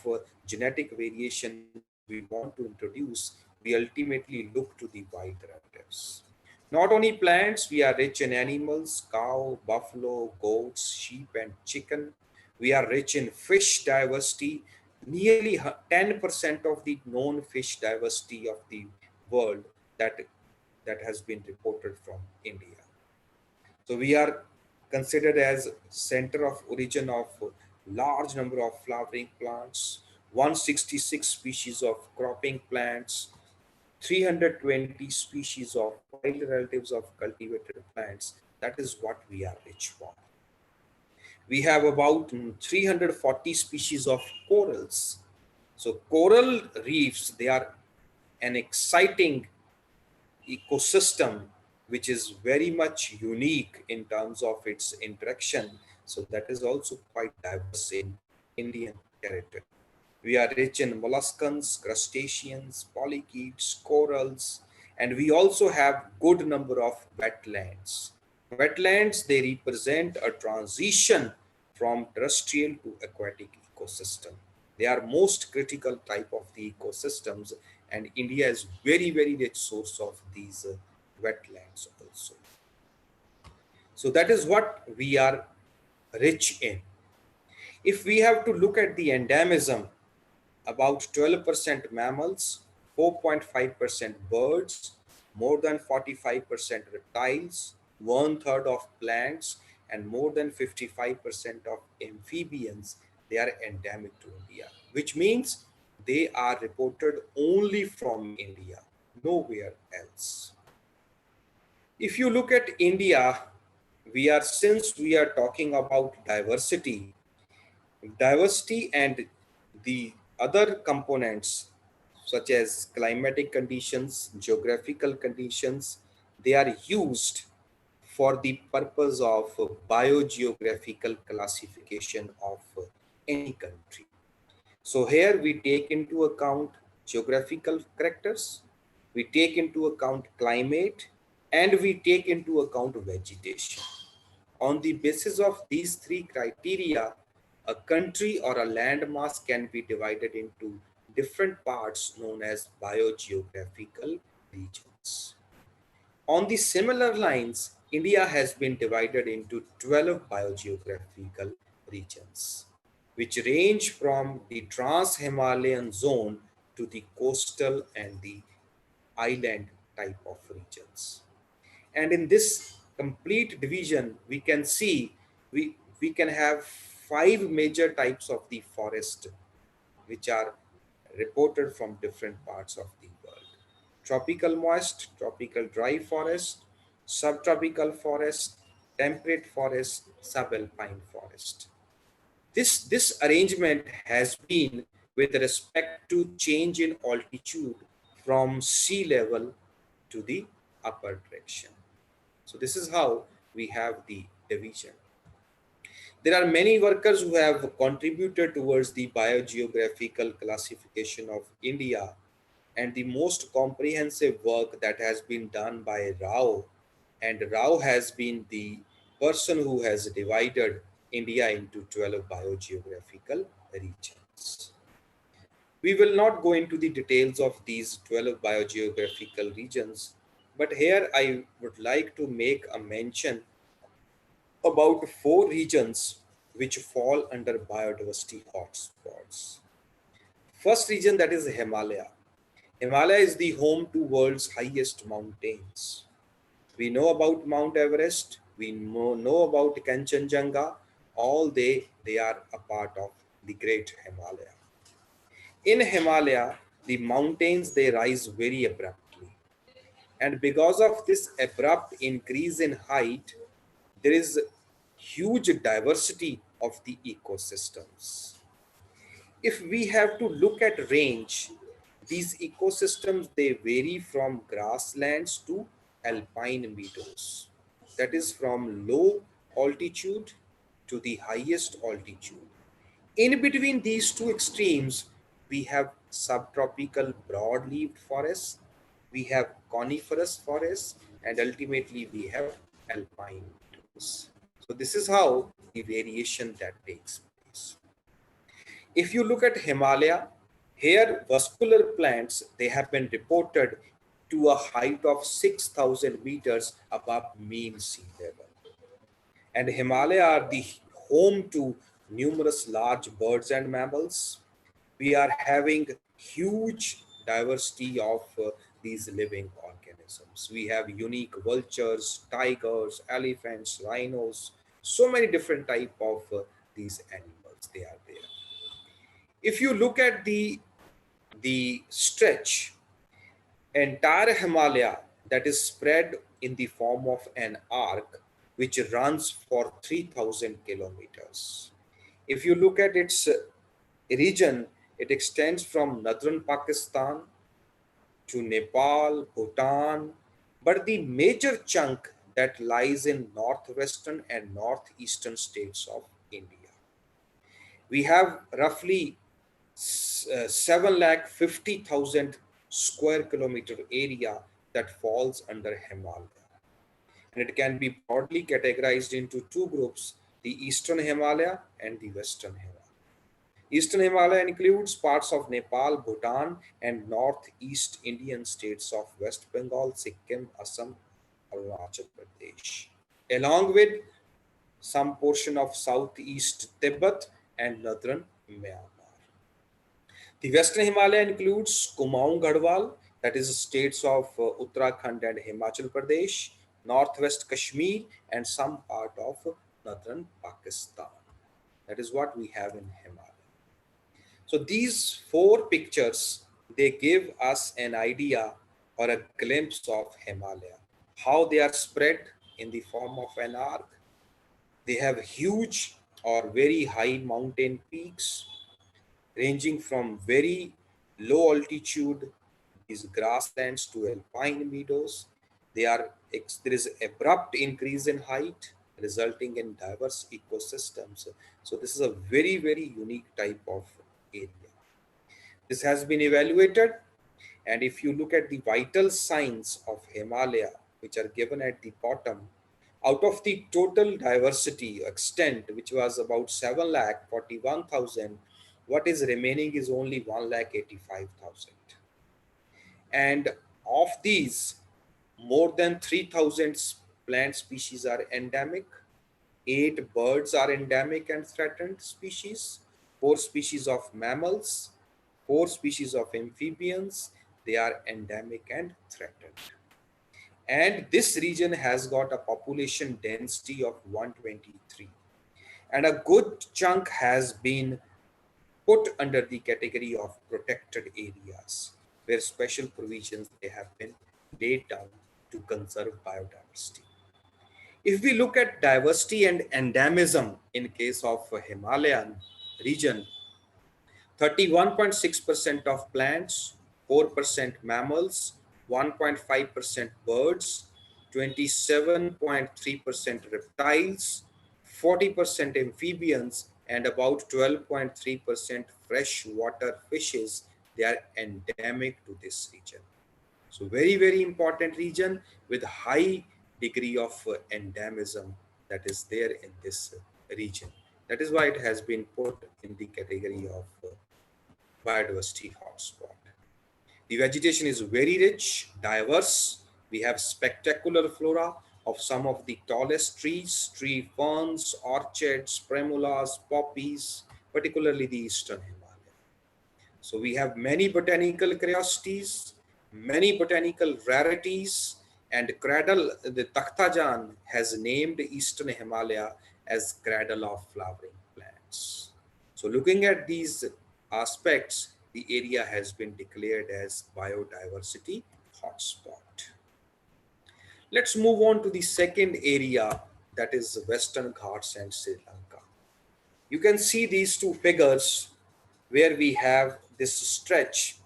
genetic variation we want to introduce, we ultimately look to the wild relatives. Not only plants, we are rich in animals, cow, buffalo, goats, sheep, and chicken. We are rich in fish diversity. Nearly 10% of the known fish diversity of the world that, that has been reported from India. So we are considered as center of origin of large number of flowering plants, 166 species of cropping plants, 320 species of wild relatives of cultivated plants. That is what we are rich for. We have about 340 species of corals. So coral reefs, they are an exciting ecosystem which is very much unique in terms of its interaction. So that is also quite diverse in Indian territory. We are rich in molluscans, crustaceans, polychaetes, corals, and we also have good number of wetlands. Wetlands, they represent a transition from terrestrial to aquatic ecosystem. They are most critical type of the ecosystems, and India is very, very rich source of these wetlands also. So that is what we are rich in. If we have to look at the endemism, about 12% mammals, 4.5% birds, more than 45% reptiles, one third of plants, and more than 55% of amphibians, they are endemic to India, which means they are reported only from India, nowhere else. If you look at India, since we are talking about diversity and the other components such as climatic conditions, geographical conditions, they are used for the purpose of biogeographical classification of any country. So here we take into account geographical characters, we take into account climate, and we take into account vegetation. On the basis of these three criteria, a country or a landmass can be divided into different parts known as biogeographical regions. On the similar lines, India has been divided into 12 biogeographical regions, which range from the trans-Himalayan zone to the coastal and the island type of regions. And in this complete division, we can see we can have 5 major types of the forest which are reported from different parts of the world: tropical moist, tropical dry forest, subtropical forest, temperate forest, subalpine forest. This arrangement has been with respect to change in altitude from sea level to the upper direction. So this is how we have the division. There are many workers who have contributed towards the biogeographical classification of India, and the most comprehensive work that has been done by Rao, and Rao has been the person who has divided India into 12 biogeographical regions. We will not go into the details of these 12 biogeographical regions, but here I would like to make a mention about 4 regions which fall under biodiversity hotspots. First region, that is Himalaya. Himalaya is the home to world's highest mountains. We know about Mount Everest, we know about Kanchenjunga, all they are a part of the great Himalaya. In Himalaya, the mountains, they rise very abruptly. And because of this abrupt increase in height, there is huge diversity of the ecosystems. If we have to look at range, these ecosystems, they vary from grasslands to alpine meadows. That is from low altitude to the highest altitude. In between these two extremes, we have subtropical broad-leaved forests, we have coniferous forests, and ultimately we have alpine meadows. So this is how the variation that takes place. If you look at Himalaya, here vascular plants, they have been reported to a height of 6,000 meters above mean sea level. And Himalaya are the home to numerous large birds and mammals. We are having huge diversity of these living organisms. We have unique vultures, tigers, elephants, rhinos, so many different type of these animals, they are there. If you look at the stretch, entire Himalaya that is spread in the form of an arc which runs for 3,000 kilometers. If you look at its region, it extends from northern Pakistan to Nepal, Bhutan, but the major chunk that lies in northwestern and northeastern states of India. We have roughly 750,000 square kilometer area that falls under Himalaya. And it can be broadly categorized into two groups, the Eastern Himalaya and the Western Himalaya. Eastern Himalaya includes parts of Nepal, Bhutan, and northeast Indian states of West Bengal, Sikkim, Assam, Arunachal Pradesh, along with some portion of southeast Tibet and northern Myanmar. The Western Himalaya includes Kumaon Garhwal, that is states of Uttarakhand and Himachal Pradesh, northwest Kashmir, and some part of northern Pakistan. That is what we have in Himalaya. So these four pictures, they give us an idea or a glimpse of Himalaya, how they are spread in the form of an arc. They have huge or very high mountain peaks ranging from very low altitude, these grasslands, to alpine meadows. There is abrupt increase in height resulting in diverse ecosystems. So this is a very, very unique type of area. This has been evaluated, and if you look at the vital signs of Himalaya, which are given at the bottom, out of the total diversity extent, which was about 7,41,000, what is remaining is only 1,85,000. And of these, more than 3,000 plant species are endemic, 8 birds are endemic and threatened species, 4 species of mammals, 4 species of amphibians, they are endemic and threatened. And this region has got a population density of 123. And a good chunk has been put under the category of protected areas, where special provisions they have been laid down to conserve biodiversity. If we look at diversity and endemism in case of Himalayan region, 31.6% of plants, 4% mammals, 1.5% birds, 27.3% reptiles, 40% amphibians, and about 12.3% freshwater fishes, they are endemic to this region. So very, very important region with high degree of endemism that is there in this region. That is why it has been put in the category of biodiversity hotspot. The vegetation is very rich, diverse. We have spectacular flora of some of the tallest trees, tree ferns, orchids, primulas, poppies, particularly the eastern Himalaya. So we have many botanical curiosities, many botanical rarities, and cradle, the Takhtajan has named eastern Himalaya as cradle of flowering plants. So looking at these aspects, the area has been declared as biodiversity hotspot. Let's move on to the second area, that is Western Ghats and Sri Lanka. You can see these two figures where we have this stretch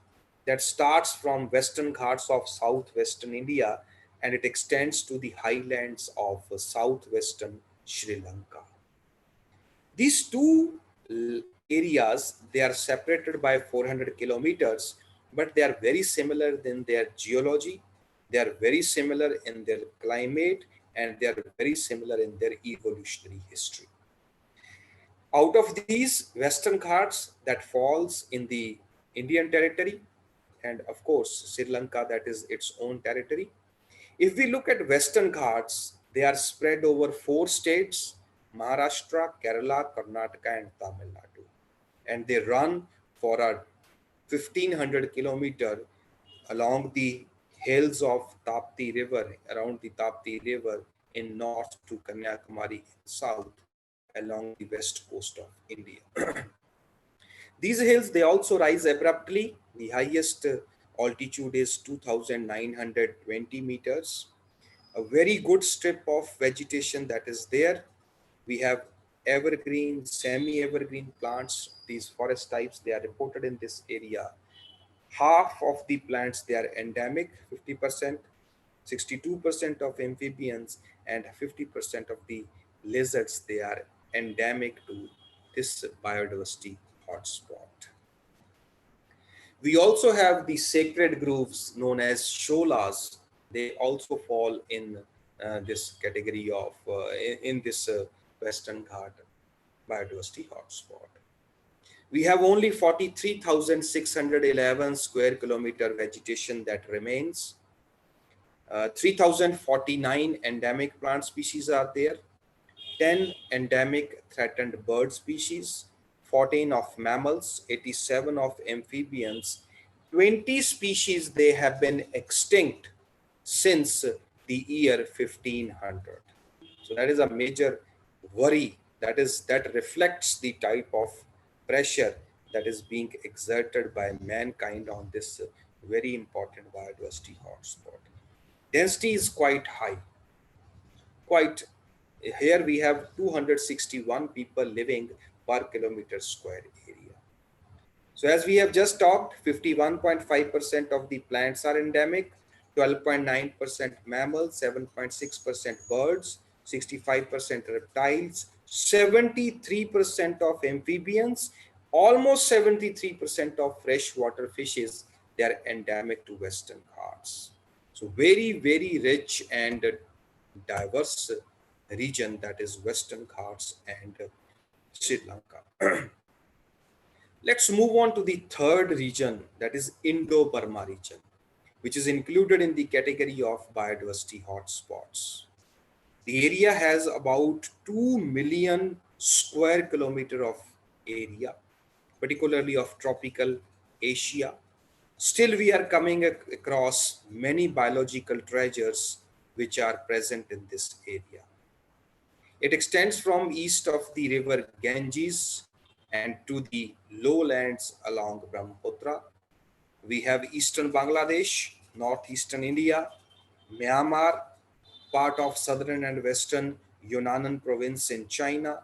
that starts from Western Ghats of southwestern India and it extends to the highlands of southwestern Sri Lanka. These two areas, they are separated by 400 kilometers, but they are very similar in their geology, they are very similar in their climate, and they are very similar in their evolutionary history. Out of these, Western Ghats that falls in the Indian territory, and of course Sri Lanka, that is its own territory. If we look at Western Ghats, they are spread over 4 states: Maharashtra, Kerala, Karnataka, and Tamil Nadu. And they run for a 1500 kilometer along the hills of Tapti River, around the Tapti River in north to Kanyakumari in south along the west coast of India. These hills, they also rise abruptly. The highest altitude is 2,920 meters. A very good strip of vegetation that is there. We have evergreen, semi-evergreen plants. These forest types, they are reported in this area. Half of the plants, they are endemic, 50%, 62% of amphibians, and 50% of the lizards, they are endemic to this biodiversity hotspot. We also have the sacred groves known as sholas. They also fall in this category of, in this Western Ghat biodiversity hotspot. We have only 43,611 square kilometer vegetation that remains. 3,049 endemic plant species are there, 10 endemic threatened bird species, 14 of mammals, 87 of amphibians, 20 species they have been extinct since the year 1500. So that is a major worry. That reflects the type of pressure that is being exerted by mankind on this very important biodiversity hotspot. Density is quite high. Here we have 261 people living per kilometer square area. So as we have just talked, 51.5% of the plants are endemic, 12.9% mammals, 7.6% birds, 65% reptiles, 73% of amphibians, almost 73% of freshwater fishes. They are endemic to Western Ghats. So very, very rich and diverse region, that is Western Ghats and Sri Lanka. Let's move on to the third region, that is Indo Burma region, which is included in the category of biodiversity hotspots. The area has about 2 million square kilometer of area, particularly of tropical Asia. Still, we are coming across many biological treasures which are present in this area. It extends from east of the river Ganges and to the lowlands along Brahmaputra. We have eastern Bangladesh, northeastern India, Myanmar, part of southern and western Yunnan province in China,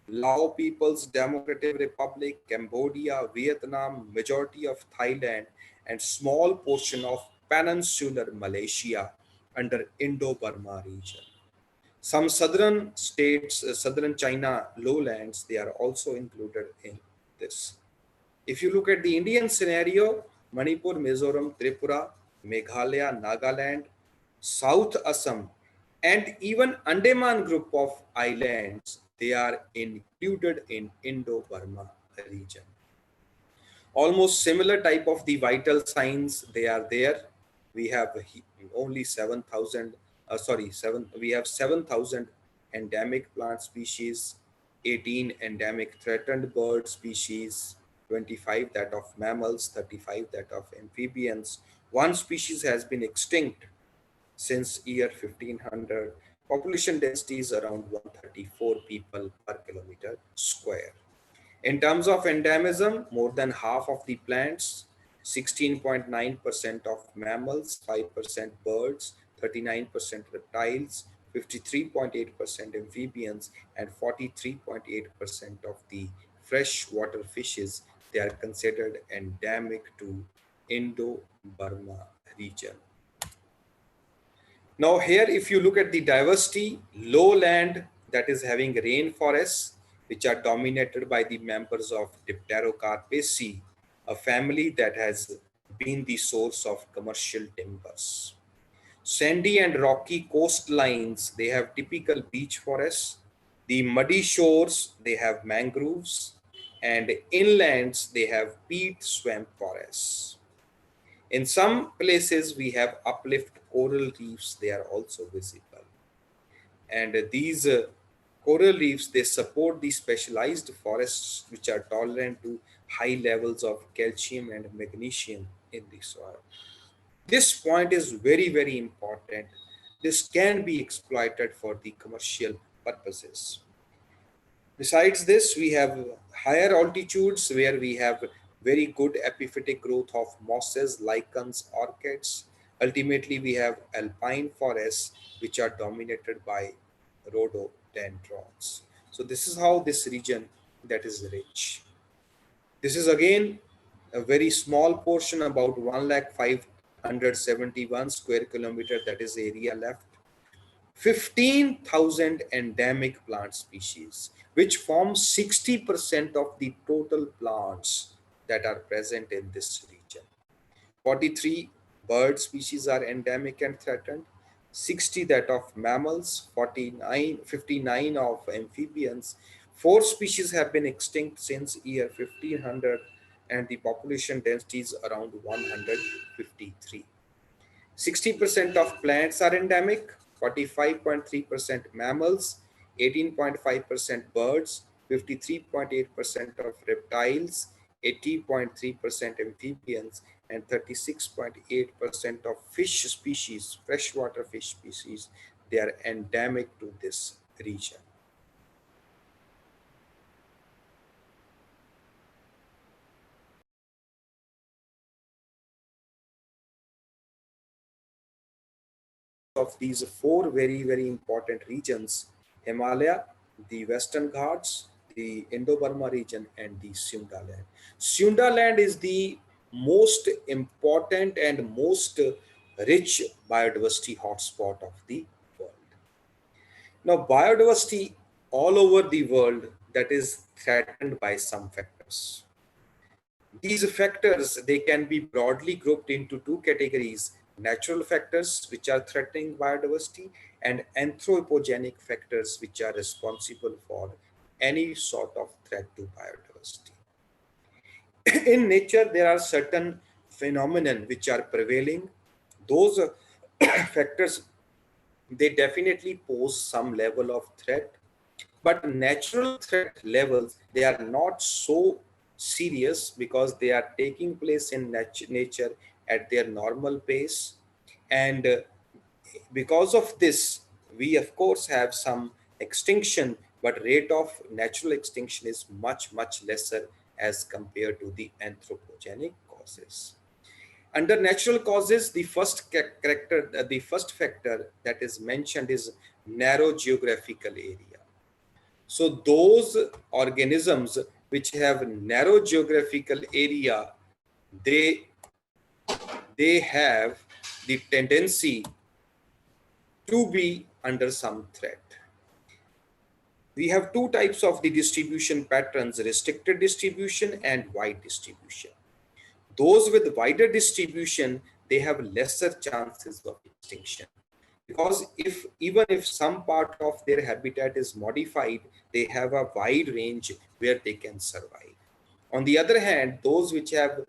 Lao People's Democratic Republic, Cambodia, Vietnam, majority of Thailand, and small portion of peninsular Malaysia under Indo-Burma region. Some southern states, southern China lowlands, they are also included in this. If you look at the Indian scenario, Manipur, Mizoram, Tripura, Meghalaya, Nagaland, South Assam, and even Andaman group of islands, they are included in Indo-Burma region. Almost similar type of the vital signs, they are there. We have only 7,000, we have 7,000 endemic plant species, 18 endemic threatened bird species, 25 that of mammals, 35 that of amphibians. One species has been extinct since year 1500. Population density is around 134 people per kilometer square. In terms of endemism, more than half of the plants, 16.9% of mammals, 5% birds, 39% reptiles, 53.8% amphibians, and 43.8% of the freshwater fishes, they are considered endemic to Indo-Burma region. Now here, if you look at the diversity, lowland that is having rainforests, which are dominated by the members of Dipterocarpaceae, a family that has been the source of commercial timbers. Sandy and rocky coastlines, they have typical beech forests. The muddy shores, they have mangroves, and inlands, they have peat swamp forests. In some places, we have uplift coral reefs, they are also visible. And these coral reefs, they support the specialized forests which are tolerant to high levels of calcium and magnesium in the soil. This point is very, very important. This can be exploited for the commercial purposes. Besides this, we have higher altitudes where we have very good epiphytic growth of mosses, lichens, orchids. Ultimately, we have alpine forests which are dominated by rhododendrons. So this is how this region that is rich. This is again a very small portion, about 1,571 square kilometer, that is area left. 15,000 endemic plant species, which form 60% of the total plants that are present in this region. 43 bird species are endemic and threatened, 60 that of mammals, 59 of amphibians. 4 species have been extinct since year 1500, and the population density is around 153. 60% of plants are endemic, 45.3% mammals, 18.5% birds, 53.8% of reptiles, 80.3% amphibians, and 36.8% of fish species, freshwater fish species, they are endemic to this region. Of these 4 very, very important regions: Himalaya, the Western Ghats, the Indo Burma region, and the Sunda land. Sunda land is the most important and most rich biodiversity hotspot of the world. Now, biodiversity all over the world, that is threatened by some factors. These factors, they can be broadly grouped into 2 categories: natural factors, which are threatening biodiversity, and anthropogenic factors, which are responsible for any sort of threat to biodiversity. In nature, there are certain phenomena which are prevailing. Those factors, they definitely pose some level of threat, but natural threat levels, they are not so serious because they are taking place in nature at their normal pace. And because of this, we of course have some extinction, but rate of natural extinction is much, much lesser as compared to the anthropogenic causes. Under natural causes, the first factor that is mentioned is narrow geographical area. So those organisms which have narrow geographical area, they have the tendency to be under some threat. We have 2 types of the distribution patterns: restricted distribution and wide distribution. Those with wider distribution, they have lesser chances of extinction, because even if some part of their habitat is modified, they have a wide range where they can survive. On the other hand, those which have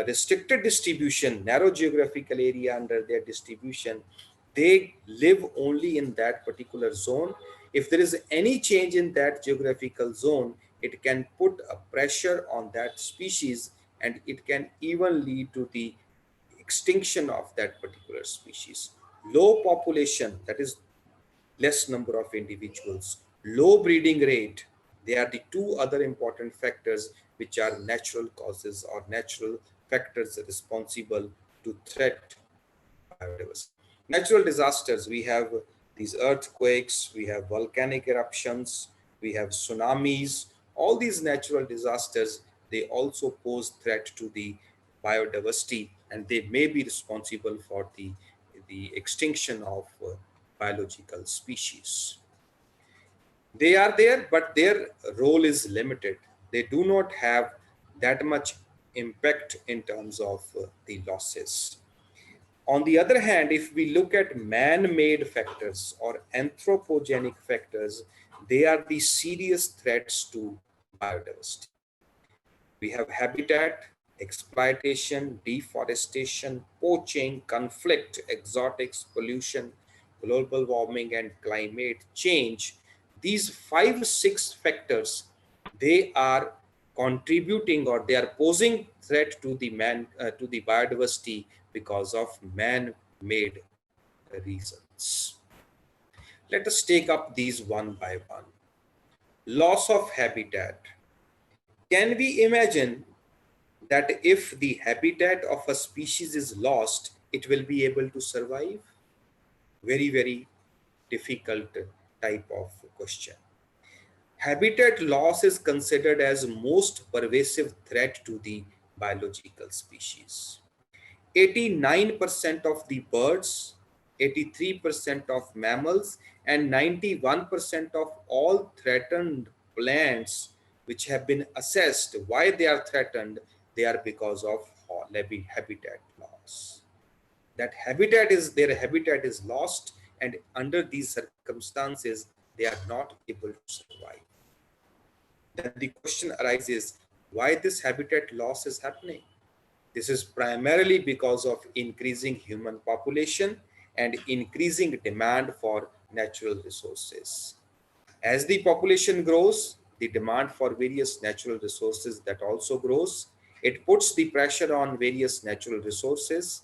restricted distribution, narrow geographical area under their distribution, they live only in that particular zone. If there is any change in that geographical zone, it can put a pressure on that species, and it can even lead to the extinction of that particular species. Low population, that is less number of individuals, low breeding rate, they are the 2 other important factors which are natural causes or natural factors responsible to threat biodiversity. Natural disasters, we have these earthquakes, we have volcanic eruptions, we have tsunamis. All these natural disasters, they also pose threat to the biodiversity, and they may be responsible for the extinction of biological species. They are there, but their role is limited. They do not have that much impact in terms of the losses. On the other hand, if we look at man-made factors or anthropogenic factors, they are the serious threats to biodiversity. We have habitat, exploitation, deforestation, poaching, conflict, exotics, pollution, global warming, and climate change. These 5, 6 factors, they are contributing or they are posing threat to to the biodiversity because of man-made reasons. Let us take up these one by one. Loss of habitat. Can we imagine that if the habitat of a species is lost, it will be able to survive? Very, very difficult type of question. Habitat loss is considered as most pervasive threat to the biological species. 89% of the birds, 83% of mammals, and 91% of all threatened plants which have been assessed why they are threatened, they are because of habitat loss. That their habitat is lost, and under these circumstances, they are not able to survive. Then the question arises, why this habitat loss is happening? This is primarily because of increasing human population and increasing demand for natural resources. As the population grows, the demand for various natural resources that also grows. It puts the pressure on various natural resources.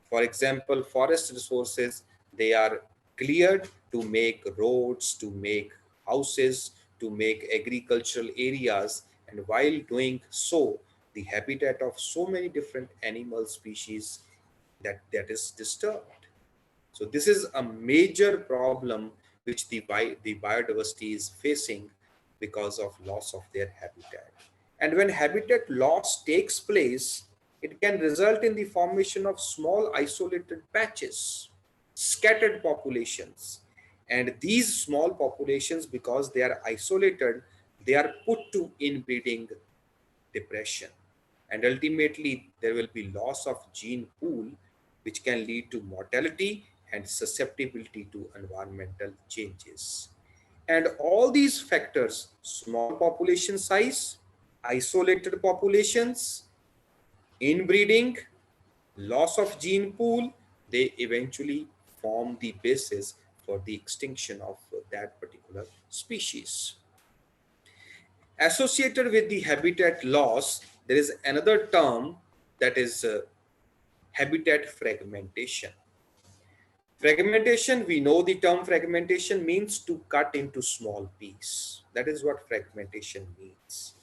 For example, forest resources, they are cleared to make roads, to make houses, to make agricultural areas. And while doing so, the habitat of so many different animal species that is disturbed. So this is a major problem which the biodiversity is facing because of loss of their habitat. And when habitat loss takes place, it can result in the formation of small isolated patches, scattered populations. And these small populations, because they are isolated, they are put to inbreeding depression. And ultimately, there will be loss of gene pool, which can lead to mortality and susceptibility to environmental changes. And all these factors, small population size, isolated populations, inbreeding, loss of gene pool, they eventually form the basis for the extinction of that particular species. Associated with the habitat loss, there is another term, that is habitat fragmentation. Fragmentation, we know the term fragmentation means to cut into small pieces. That is what fragmentation means.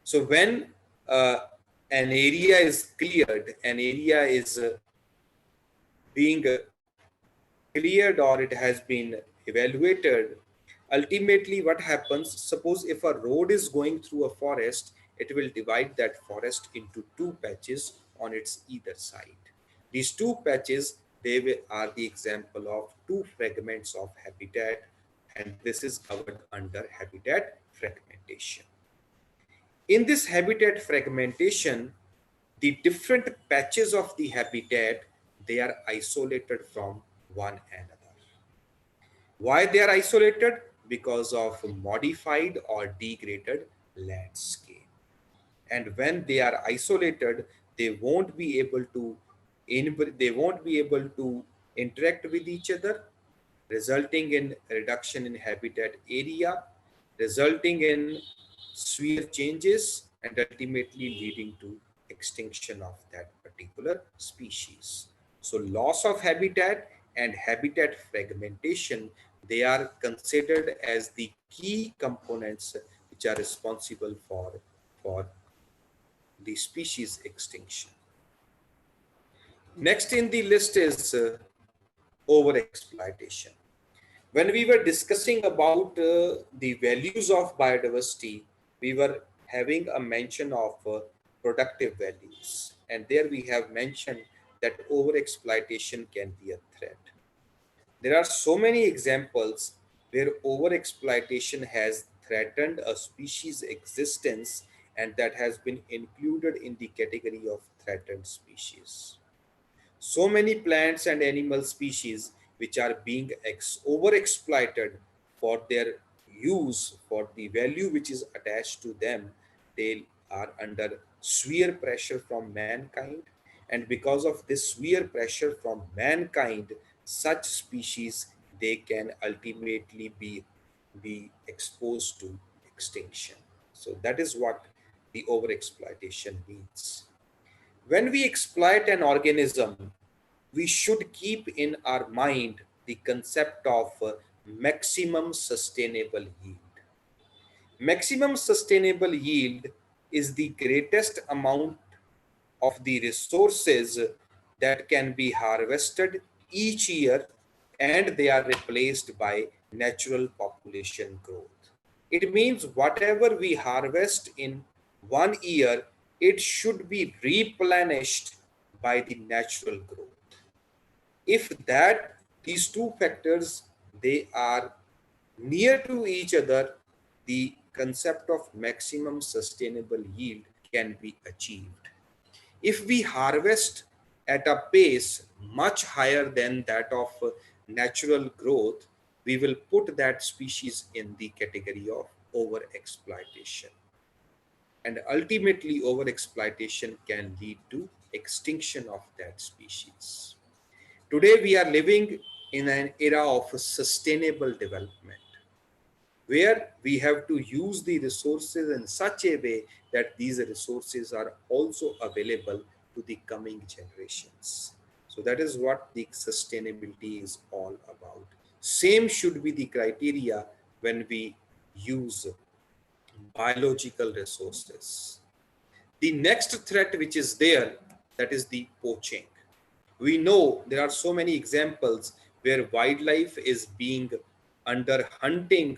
So when an area is cleared, an area is being cleared or it has been evaluated, ultimately what happens, suppose if a road is going through a forest, it will divide that forest into 2 patches on its either side. These 2 patches, they are the example of 2 fragments of habitat, and this is covered under habitat fragmentation. In this habitat fragmentation, the different patches of the habitat, they are isolated from one another. Why they are isolated? Because of modified or degraded landscape. And when they are isolated, they won't be able to interact with each other, resulting in reduction in habitat area, resulting in severe changes, and ultimately leading to extinction of that particular species. So loss of habitat and habitat fragmentation, they are considered as the key components which are responsible for the species extinction. Next in the list is overexploitation. When we were discussing about the values of biodiversity, we were having a mention of productive values. And there we have mentioned that overexploitation can be a threat. There are so many examples where overexploitation has threatened a species' existence, and that has been included in the category of threatened species. So many plants and animal species which are being overexploited for their use, for the value which is attached to them, they are under severe pressure from mankind. And because of this severe pressure from mankind, such species, they can ultimately be exposed to extinction. So that is what the overexploitation means. When we exploit an organism, we should keep in our mind the concept of maximum sustainable yield. Maximum sustainable yield is the greatest amount of the resources that can be harvested each year, and they are replaced by natural population growth. It means whatever we harvest in one year, it should be replenished by the natural growth. If that these two factors, they are near to each other, the concept of maximum sustainable yield can be achieved. If we harvest at a pace much higher than that of natural growth, we will put that species in the category of overexploitation. And ultimately, overexploitation can lead to extinction of that species. Today, we are living in an era of sustainable development, where we have to use the resources in such a way that these resources are also available to the coming generations. So that is what the sustainability is all about. Same should be the criteria when we use biological resources. The next threat which is there, that is the poaching. We know there are so many examples where wildlife is being under hunting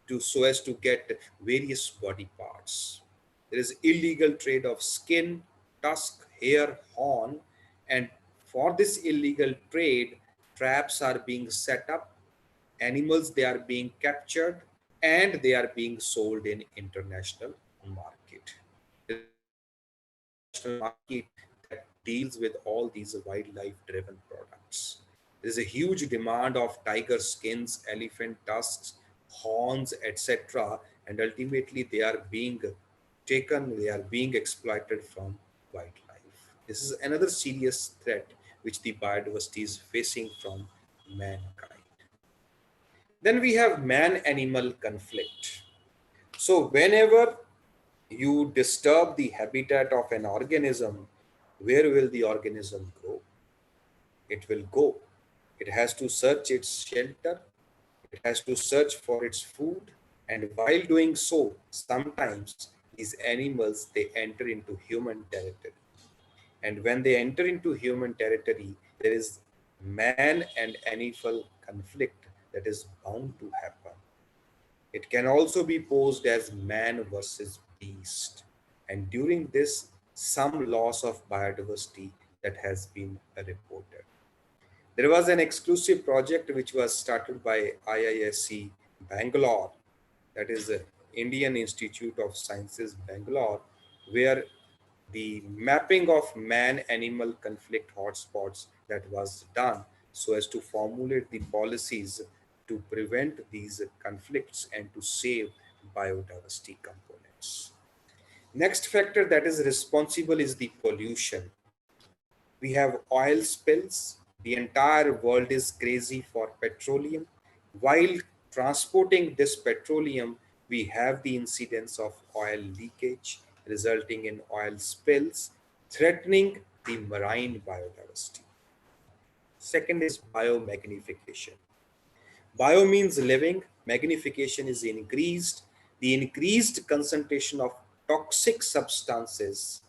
to so as to get various body parts. There is illegal trade of skin, tusk, hair, horn, and for this illegal trade, traps are being set up, animals they are being captured, and they are being sold in international market. There is an international market that deals with all these wildlife driven products. There is a huge demand of tiger skins, elephant tusks, horns, etc. And ultimately they are being taken, they are being exploited from wildlife. This is another serious threat which the biodiversity is facing from mankind. Then we have man-animal conflict. So whenever you disturb the habitat of an organism, where will the organism go? It will go. It has to search its shelter. It has to search for its food. And while doing so, sometimes these animals, they enter into human territory. And when they enter into human territory, there is man and animal conflict that is bound to happen. It can also be posed as man versus beast. And during this, some loss of biodiversity that has been reported. There was an exclusive project which was started by IISc Bangalore, that is the Indian Institute of Sciences Bangalore, where the mapping of man-animal conflict hotspots that was done so as to formulate the policies to prevent these conflicts and to save biodiversity components. Next factor that is responsible is the pollution. We have oil spills. The entire world is crazy for petroleum. While transporting this petroleum, we have the incidence of oil leakage, resulting in oil spills, threatening the marine biodiversity. Second is biomagnification. Bio means living, magnification is increased. The increased concentration of toxic substances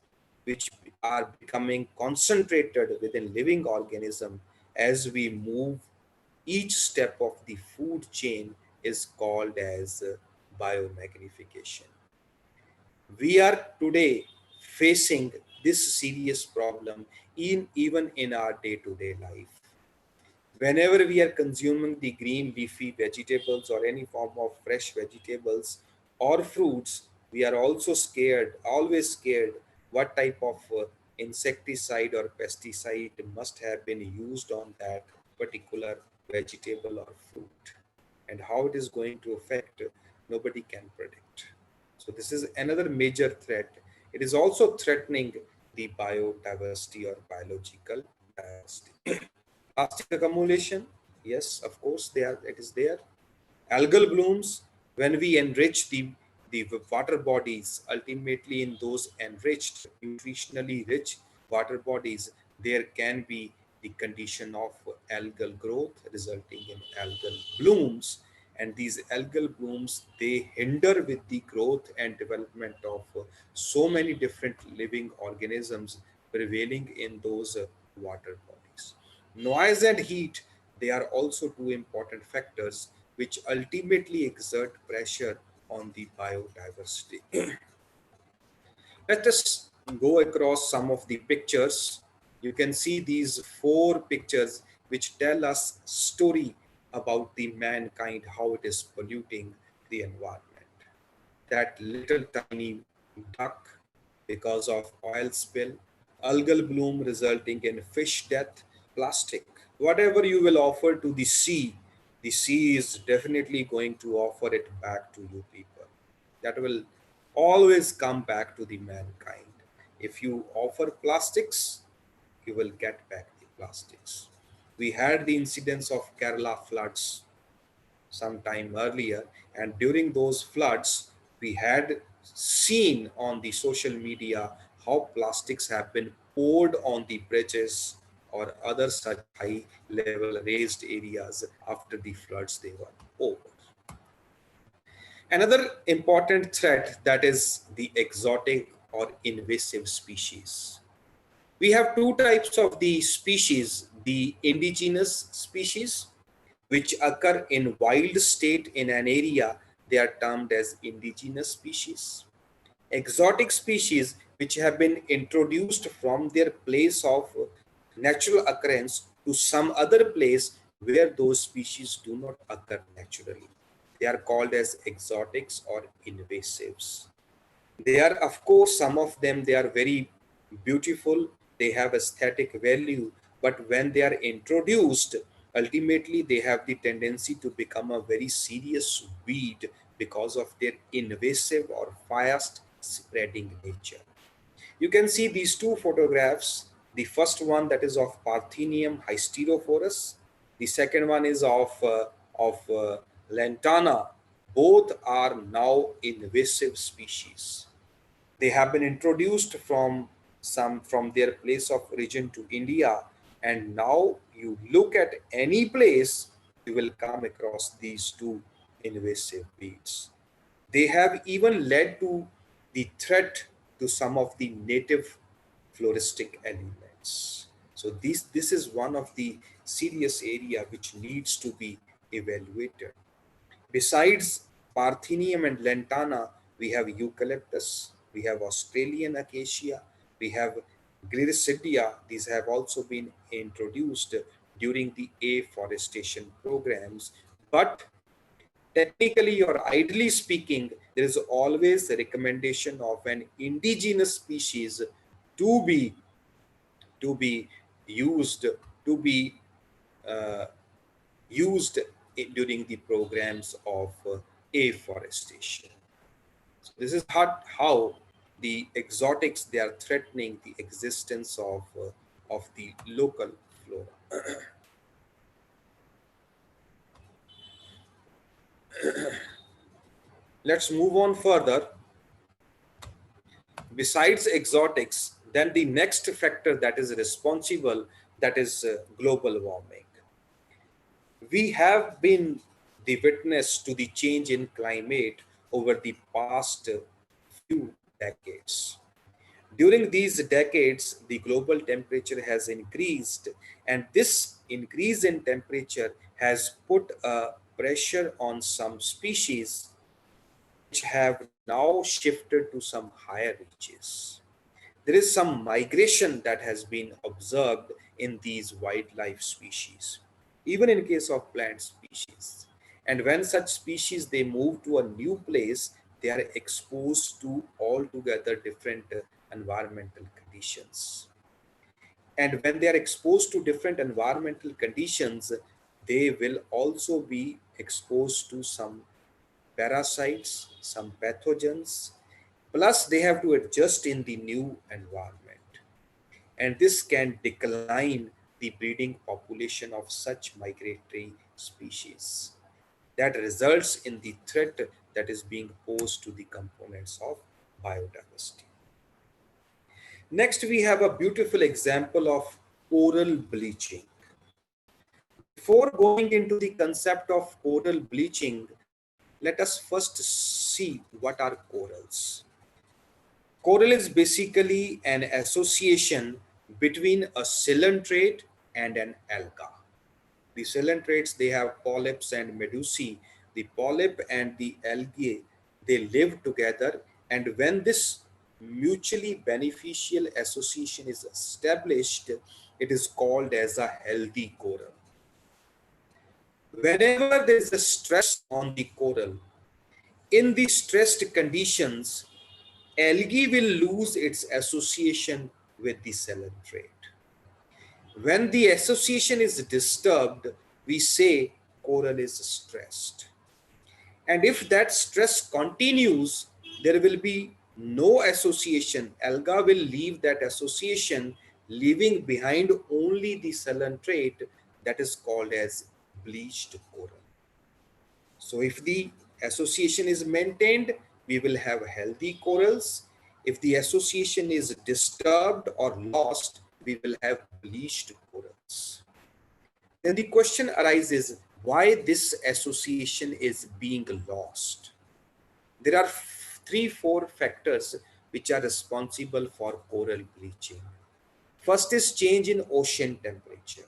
which are becoming concentrated within living organism as we move each step of the food chain is called as biomagnification. We are today facing this serious problem even in our day-to-day life. Whenever we are consuming the green leafy vegetables or any form of fresh vegetables or fruits, we are also scared, always scared, what type of insecticide or pesticide must have been used on that particular vegetable or fruit. and how it is going to affect, nobody can predict. So this is another major threat. It is also threatening the biodiversity or biological diversity. Plastic accumulation, yes, of course, it is there. Algal blooms, when we enrich the water bodies, ultimately in those enriched, nutritionally rich water bodies, there can be the condition of algal growth resulting in algal blooms. And these algal blooms, they hinder with the growth and development of so many different living organisms prevailing in those water bodies. Noise and heat, they are also two important factors which ultimately exert pressure on the biodiversity. Let us go across some of the pictures. You can see these 4 pictures which tell us story about the mankind, how it is polluting the environment. That little tiny duck because of oil spill, algal bloom resulting in fish death, plastic. Whatever you will offer to the sea is definitely going to offer it back to you people. That will always come back to the mankind. If you offer plastics, you will get back the plastics. We had the incidents of Kerala floods some time earlier, and during those floods, we had seen on the social media how plastics have been poured on the bridges or other such high level raised areas after the floods they were over. Another important threat, that is the exotic or invasive species. We have 2 types of the species: the indigenous species, which occur in wild state in an area, they are termed as indigenous species. Exotic species, which have been introduced from their place of natural occurrence to some other place where those species do not occur naturally. They are called as exotics or invasives. They are, of course, some of them, they are very beautiful, they have aesthetic value, but when they are introduced, ultimately they have the tendency to become a very serious weed because of their invasive or fast spreading nature. You can see these 2 photographs. The first one, that is of Parthenium hysterophorus. The second one is of Lantana. Both are now invasive species. They have been introduced from their place of origin to India, and now you look at any place, you will come across these 2 invasive weeds. They have even led to the threat to some of the native floristic elements. So this is one of the serious area which needs to be evaluated. Besides Parthenium and Lantana, we have eucalyptus, we have Australian acacia, we have Gliricidia. These have also been introduced during the afforestation programs. But technically or ideally speaking, there is always a recommendation of an indigenous species to be used to be uh, used during the programs of afforestation. So this is how the exotics, they are threatening the existence of the local flora. Let's move on further. Besides exotics, then the next factor that is responsible, that is global warming. We have been the witness to the change in climate over the past few decades. During these decades, the global temperature has increased, and this increase in temperature has put a pressure on some species which have now shifted to some higher reaches. There is some migration that has been observed in these wildlife species, even in case of plant species. And when such species, they move to a new place, they are exposed to altogether different environmental conditions. And when they are exposed to different environmental conditions, they will also be exposed to some parasites, some pathogens, plus they have to adjust in the new environment. And this can decline the breeding population of such migratory species. That results in the threat that is being posed to the components of biodiversity. Next, we have a beautiful example of coral bleaching. Before going into the concept of coral bleaching, let us first see what are corals. Coral is basically an association between a coelenterate and an alga. The coelentrates, they have polyps and medusae. The polyp and the algae, they live together, and when this mutually beneficial association is established, it is called as a healthy coral. Whenever there is a stress on the coral, in the stressed conditions, algae will lose its association with the coelenterate. When the association is disturbed, we say coral is stressed. And if that stress continues, there will be no association. Alga will leave that association, leaving behind only the coelenterate, that is called as bleached coral. So if the association is maintained, we will have healthy corals. If the association is disturbed or lost, we will have bleached corals. Then the question arises, why this association is being lost? There are 3-4 factors which are responsible for coral bleaching. First is change in ocean temperature.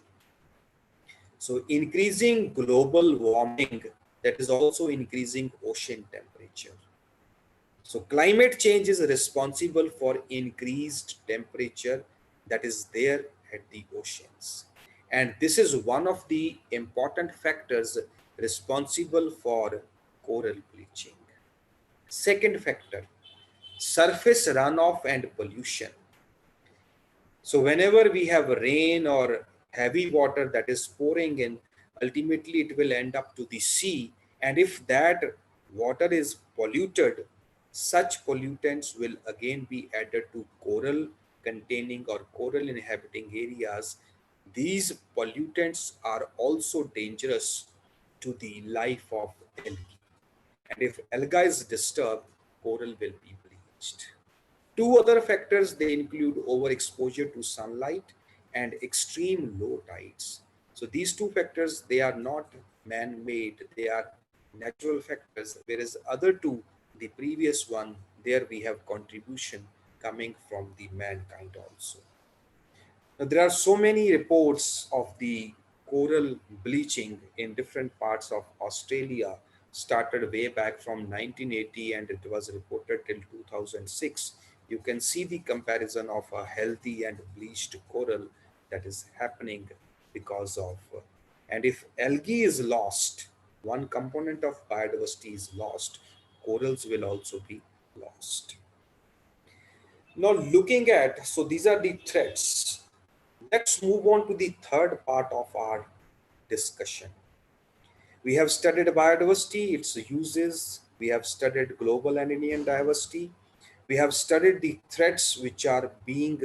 So increasing global warming, that is also increasing ocean temperature. So climate change is responsible for increased temperature that is there at the oceans. And this is one of the important factors responsible for coral bleaching. Second factor, surface runoff and pollution. So whenever we have rain or heavy water that is pouring in, ultimately it will end up to the sea. And if that water is polluted, such pollutants will again be added to coral containing or coral inhabiting areas. These pollutants are also dangerous to the life of algae. And if alga is disturbed, coral will be bleached. Two other factors, they include overexposure to sunlight and extreme low tides. So these two factors, they are not man-made, they are natural factors, whereas other two, the previous one, there we have contribution coming from the mankind also. Now, there are so many reports of the coral bleaching in different parts of Australia, started way back from 1980 and it was reported till 2006. You can see the comparison of a healthy and bleached coral that is happening because of, and if algae is lost, one component of biodiversity is lost, corals will also be lost. Now looking at, so these are the threats. Let's move on to the third part of our discussion. We have studied biodiversity, its uses. We have studied global and Indian diversity. We have studied the threats which are being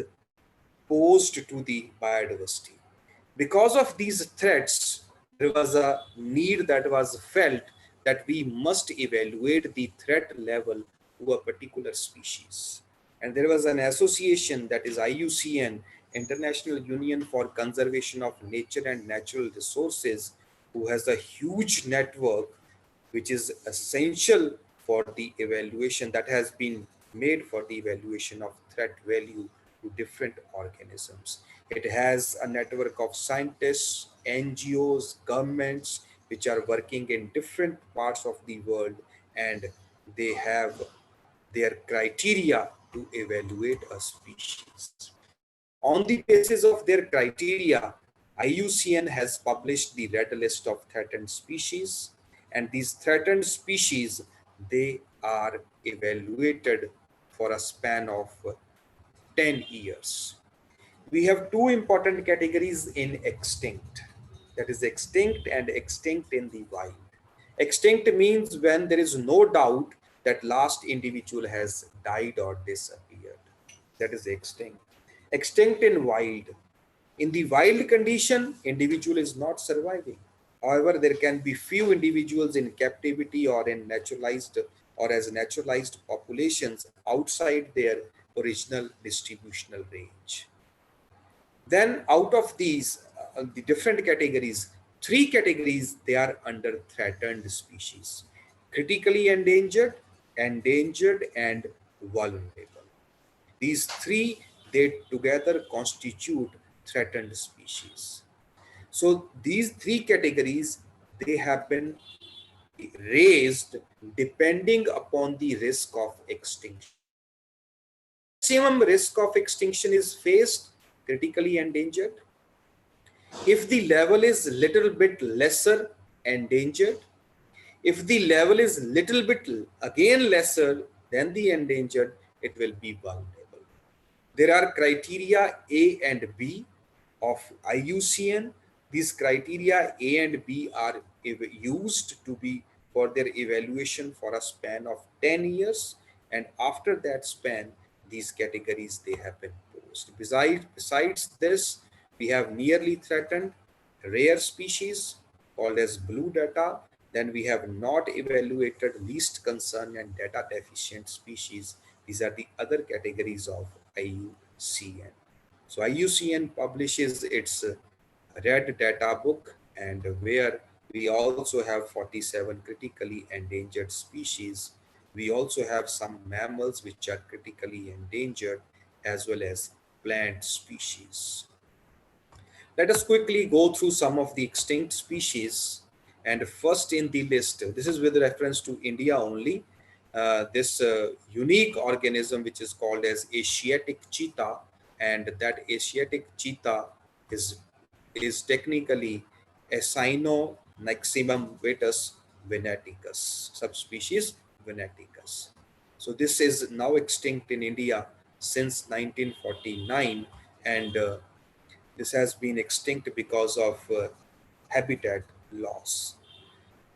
posed to the biodiversity. Because of these threats, there was a need that was felt that we must evaluate the threat level to a particular species. And there was an association, that is IUCN, International Union for Conservation of Nature and Natural Resources, who has a huge network which is essential for the evaluation that has been made for the evaluation of threat value to different organisms. It has a network of scientists, NGOs, governments, which are working in different parts of the world, and they have their criteria to evaluate a species. On the basis of their criteria, IUCN has published the red list of threatened species, and these threatened species, they are evaluated for a span of 10 years. We have two important categories in extinct, that is extinct, and extinct in the wild. Extinct means when there is no doubt that last individual has died or disappeared. That is extinct. Extinct in wild. In the wild condition, individual is not surviving. However, there can be few individuals in captivity or in naturalized or as naturalized populations outside their original distributional range. Then out of these, the different categories, three categories, they are under threatened species: critically endangered, endangered, and vulnerable. These three, they together constitute threatened species. So these three categories, they have been raised depending upon the risk of extinction. Maximum risk of extinction is faced critically endangered. If the level is little bit lesser, endangered. If the level is little bit again lesser than the endangered, it will be vulnerable. There are criteria A and B of IUCN. These criteria A and B are used to be for their evaluation for a span of 10 years. And after that span, these categories, they have been posed. Besides this, we have nearly threatened rare species called as blue data. Then we have not evaluated least concern and data deficient species. These are the other categories of IUCN. So IUCN publishes its red data book, and where we also have 47 critically endangered species. We also have some mammals which are critically endangered, as well as plant species. Let us quickly go through some of the extinct species. And first in the list, this is with reference to India only, this unique organism which is called as Asiatic cheetah, and that Asiatic cheetah is technically Acinonyximum vetus venaticus, subspecies venaticus. So this is now extinct in India since 1949, and this has been extinct because of habitat loss.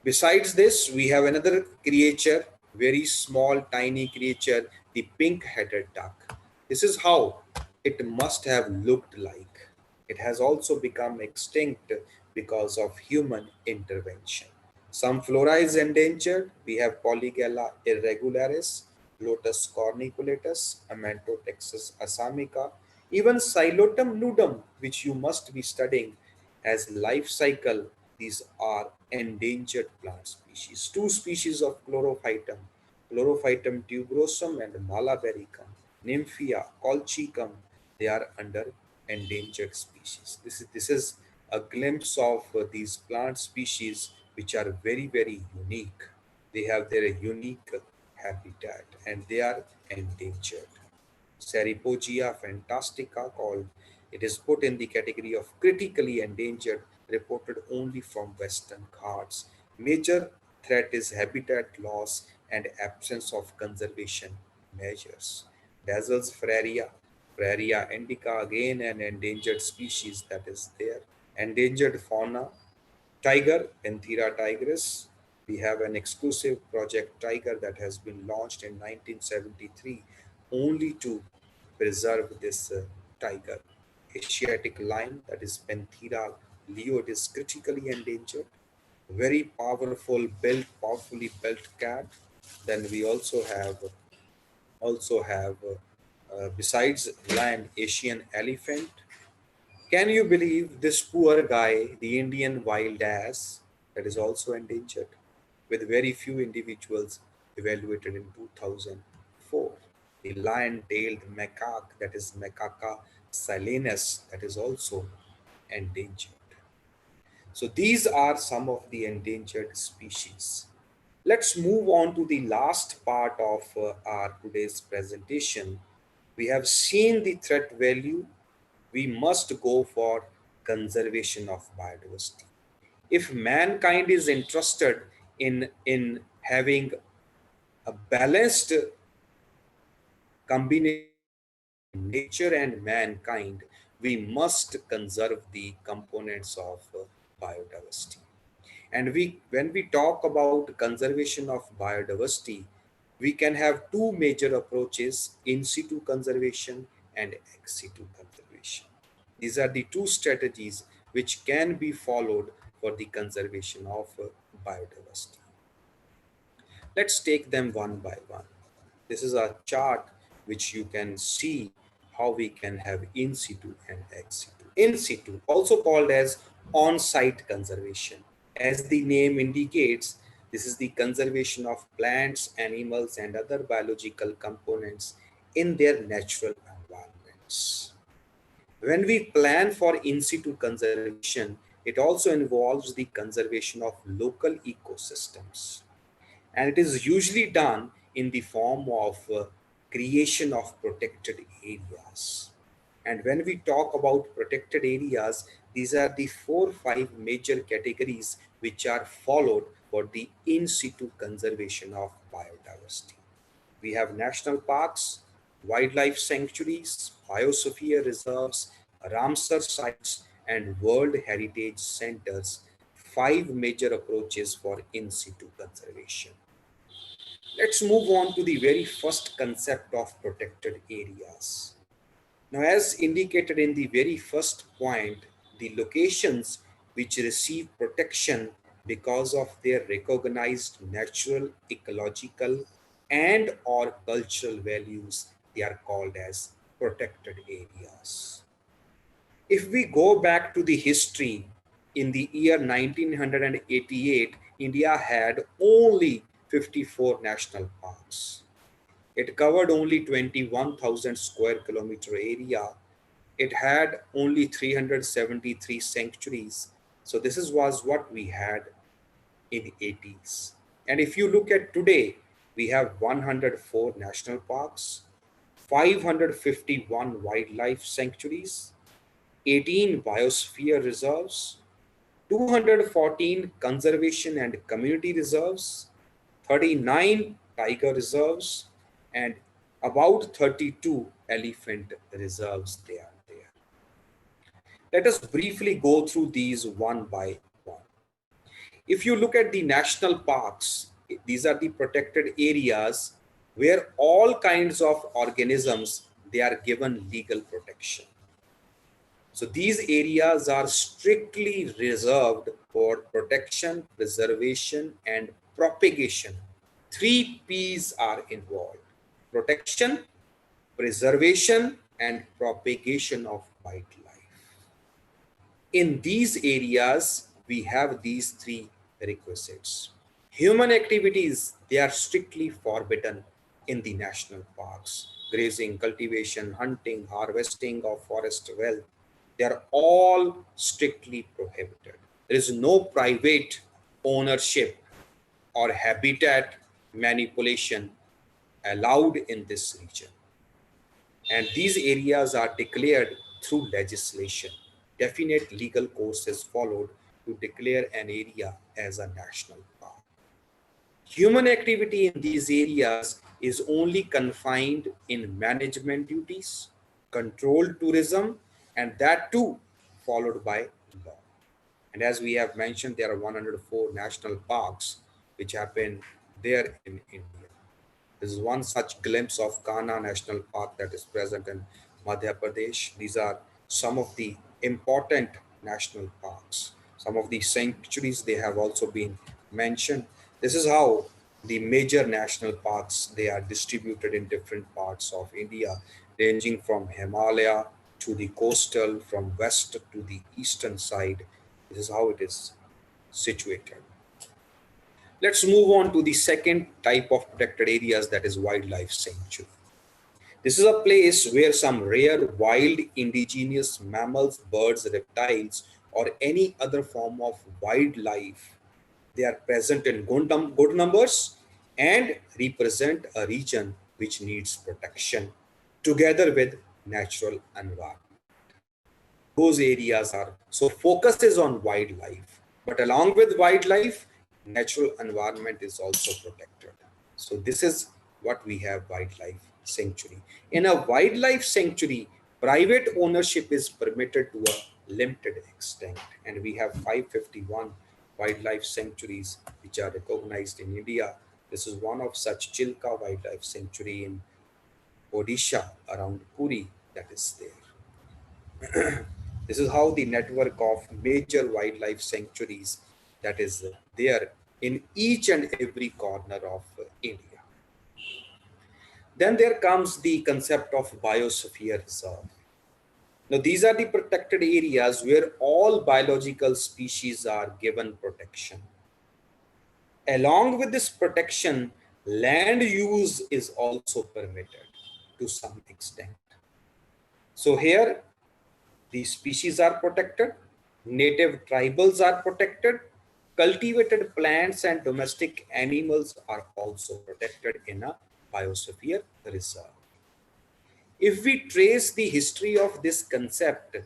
Besides this, we have another creature, very small, tiny creature, the pink-headed duck. This is how it must have looked like. It has also become extinct because of human intervention. Some flora is endangered. We have Polygala irregularis, Lotus corniculatus, Amantotexus assamica, even Xylotum nudum, which you must be studying as life cycle. These are endangered plant species. Two species of Chlorophytum tuberosum and Malabaricum, Nymphia, Colchicum, they are under endangered species. This is a glimpse of these plant species which are very, very unique. They have their unique habitat and they are endangered. Seripogia fantastica, called, it is put in the category of critically endangered, reported only from Western Ghats. Major threat is habitat loss and absence of conservation measures. Dazzles Freria indica, again an endangered species that is there. Endangered fauna, tiger, Panthera tigris. We have an exclusive project tiger that has been launched in 1973 only to preserve this tiger. Asiatic lion, that is Panthera leo, it is critically endangered. Very powerfully built cat. Then we also have besides lion, Asian elephant. Can you believe this poor guy, the Indian wild ass, that is also endangered, with very few individuals evaluated in 2004? The lion-tailed macaque, that is Macaca silenus, that is also endangered. So these are some of the endangered species. Let's move on to the last part of our today's presentation. We have seen the threat value. We must go for conservation of biodiversity. If mankind is interested in having a balanced combination between nature and mankind, we must conserve the components of biodiversity. And when we talk about conservation of biodiversity, we can have two major approaches: in situ conservation and ex situ conservation. These are the two strategies which can be followed for the conservation of biodiversity. Let's take them one by one. This is a chart which you can see how we can have in situ and ex situ. In situ, also called as on-site conservation. As the name indicates, this is the conservation of plants, animals, and other biological components in their natural environments. When we plan for in situ conservation, it also involves the conservation of local ecosystems. And it is usually done in the form of creation of protected areas. And when we talk about protected areas, these are the 4-5 major categories which are followed for the in situ conservation of biodiversity. We have national parks, wildlife sanctuaries, biosphere reserves, Ramsar sites, and World Heritage Centers, 5 major approaches for in situ conservation. Let's move on to the very first concept of protected areas. Now, as indicated in the very first point, the locations which receive protection because of their recognized natural, ecological, and or cultural values, they are called as protected areas. If we go back to the history, in the year 1988, India had only 54 national parks. It covered only 21,000 square kilometer area. It had only 373 sanctuaries. So this was what we had in 80s. And if you look at today, we have 104 national parks, 551 wildlife sanctuaries, 18 biosphere reserves, 214 conservation and community reserves, 39 tiger reserves, and about 32 elephant reserves there. Let us briefly go through these one by one. If you look at the national parks, these are the protected areas where all kinds of organisms, they are given legal protection. So these areas are strictly reserved for protection, preservation, and propagation. 3 P's are involved: protection, preservation, and propagation of wildlife. In these areas, we have these 3 requisites. Human activities, they are strictly forbidden in the national parks. Grazing, cultivation, hunting, harvesting of forest wealth, they are all strictly prohibited. There is no private ownership or habitat manipulation allowed in this region. And these areas are declared through legislation. Definite legal course is followed to declare an area as a national park. Human activity in these areas is only confined in management duties, controlled tourism, and that too followed by law. And as we have mentioned, there are 104 national parks which have been there in India. This is one such glimpse of Kanha National Park that is present in Madhya Pradesh. These are some of the important national parks. Some of the sanctuaries, they have also been mentioned. This is how the major national parks, they are distributed in different parts of India, ranging from Himalaya to the coastal, from west to the eastern side. This is how it is situated. Let's move on to the second type of protected areas, that is wildlife sanctuary. This is a place where some rare wild indigenous mammals, birds, reptiles, or any other form of wildlife, they are present in good numbers and represent a region which needs protection together with natural environment. Those areas are, so focus is on wildlife, but along with wildlife, natural environment is also protected. So this is what we have: wildlife sanctuary. In a wildlife sanctuary, private ownership is permitted to a limited extent, and we have 551 wildlife sanctuaries which are recognized in India. This is one of such, Chilka Wildlife Sanctuary in Odisha around Puri, that is there. This is how the network of major wildlife sanctuaries that is there in each and every corner of India. Then there comes the concept of biosphere reserve. Now, these are the protected areas where all biological species are given protection. Along with this protection, land use is also permitted to some extent. So here, the species are protected, native tribals are protected, cultivated plants and domestic animals are also protected in a biosphere reserve. If we trace the history of this concept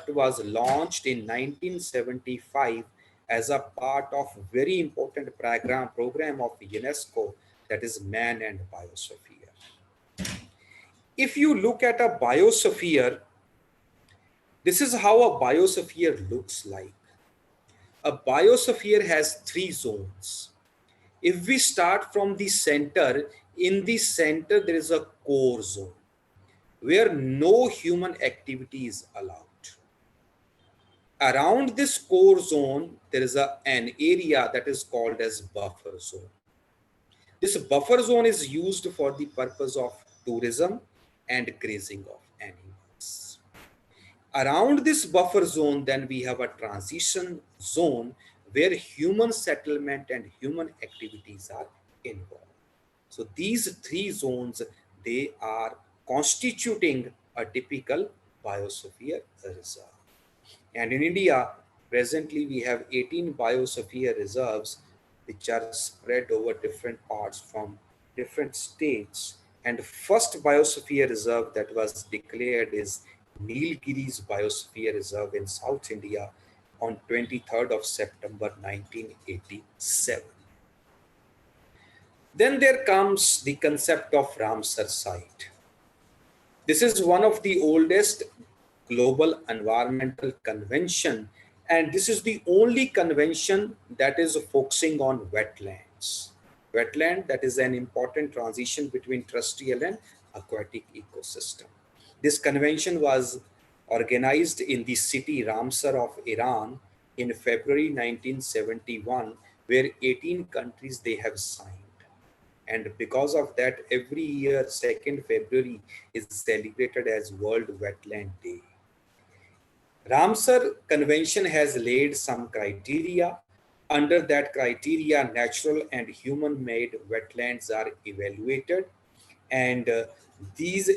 was launched in 1975 as a part of very important program of UNESCO, that is Man and Biosphere. If you look at a biosphere, this is how a biosphere looks like. A biosphere has 3 zones. If we start from the center, in the center there is a core zone where no human activity is allowed. Around this core zone, there is an area that is called as buffer zone. This buffer zone is used for the purpose of tourism and grazing of animals. Around this buffer zone, then we have a transition zone where human settlement and human activities are involved. So these 3 zones, they are constituting a typical biosphere reserve. And in India, presently we have 18 biosphere reserves which are spread over different parts from different states. And first biosphere reserve that was declared is Nilgiri's Biosphere Reserve in South India on 23rd of September 1987. Then there comes the concept of Ramsar Site. This is one of the oldest global environmental convention, and this is the only convention that is focusing on wetlands. Wetland, that is an important transition between terrestrial and aquatic ecosystem. This convention was organized in the city Ramsar of Iran in February 1971, where 18 countries they have signed. And because of that, every year, 2nd February is celebrated as World Wetland Day. Ramsar Convention has laid some criteria. Under that criteria, natural and human-made wetlands are evaluated, and these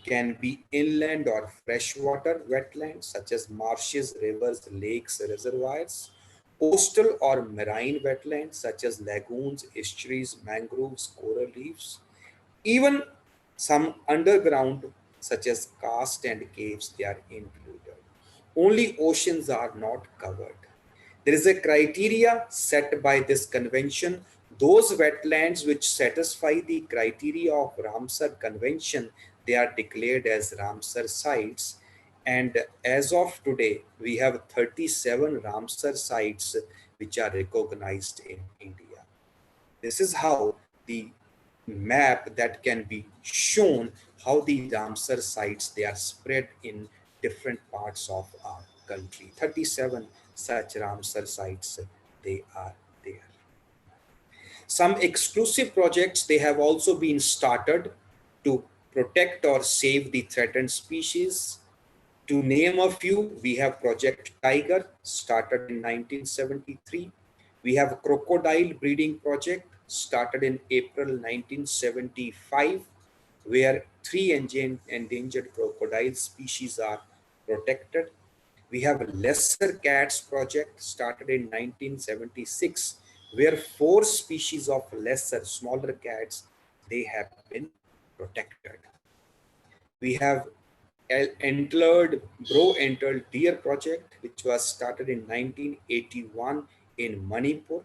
can be inland or freshwater wetlands such as marshes, rivers, lakes, reservoirs, coastal or marine wetlands such as lagoons, estuaries, mangroves, coral reefs, even some underground such as karst and caves, they are included. Only oceans are not covered. There is a criteria set by this convention. Those wetlands which satisfy the criteria of Ramsar Convention, they are declared as Ramsar sites. And as of today, we have 37 Ramsar sites which are recognized in India. This is how the map that can be shown how the Ramsar sites, they are spread in different parts of our country. 37 such Ramsar sites, they are there. Some exclusive projects, they have also been started to protect or save the threatened species. To name a few, we have Project Tiger, started in 1973. We have Crocodile Breeding Project, started in April 1975, where 3 endangered crocodile species are protected. We have Lesser Cats Project, started in 1976, where 4 species of lesser, smaller cats, they have been protected. We have Bro-Entered Deer Project, which was started in 1981 in Manipur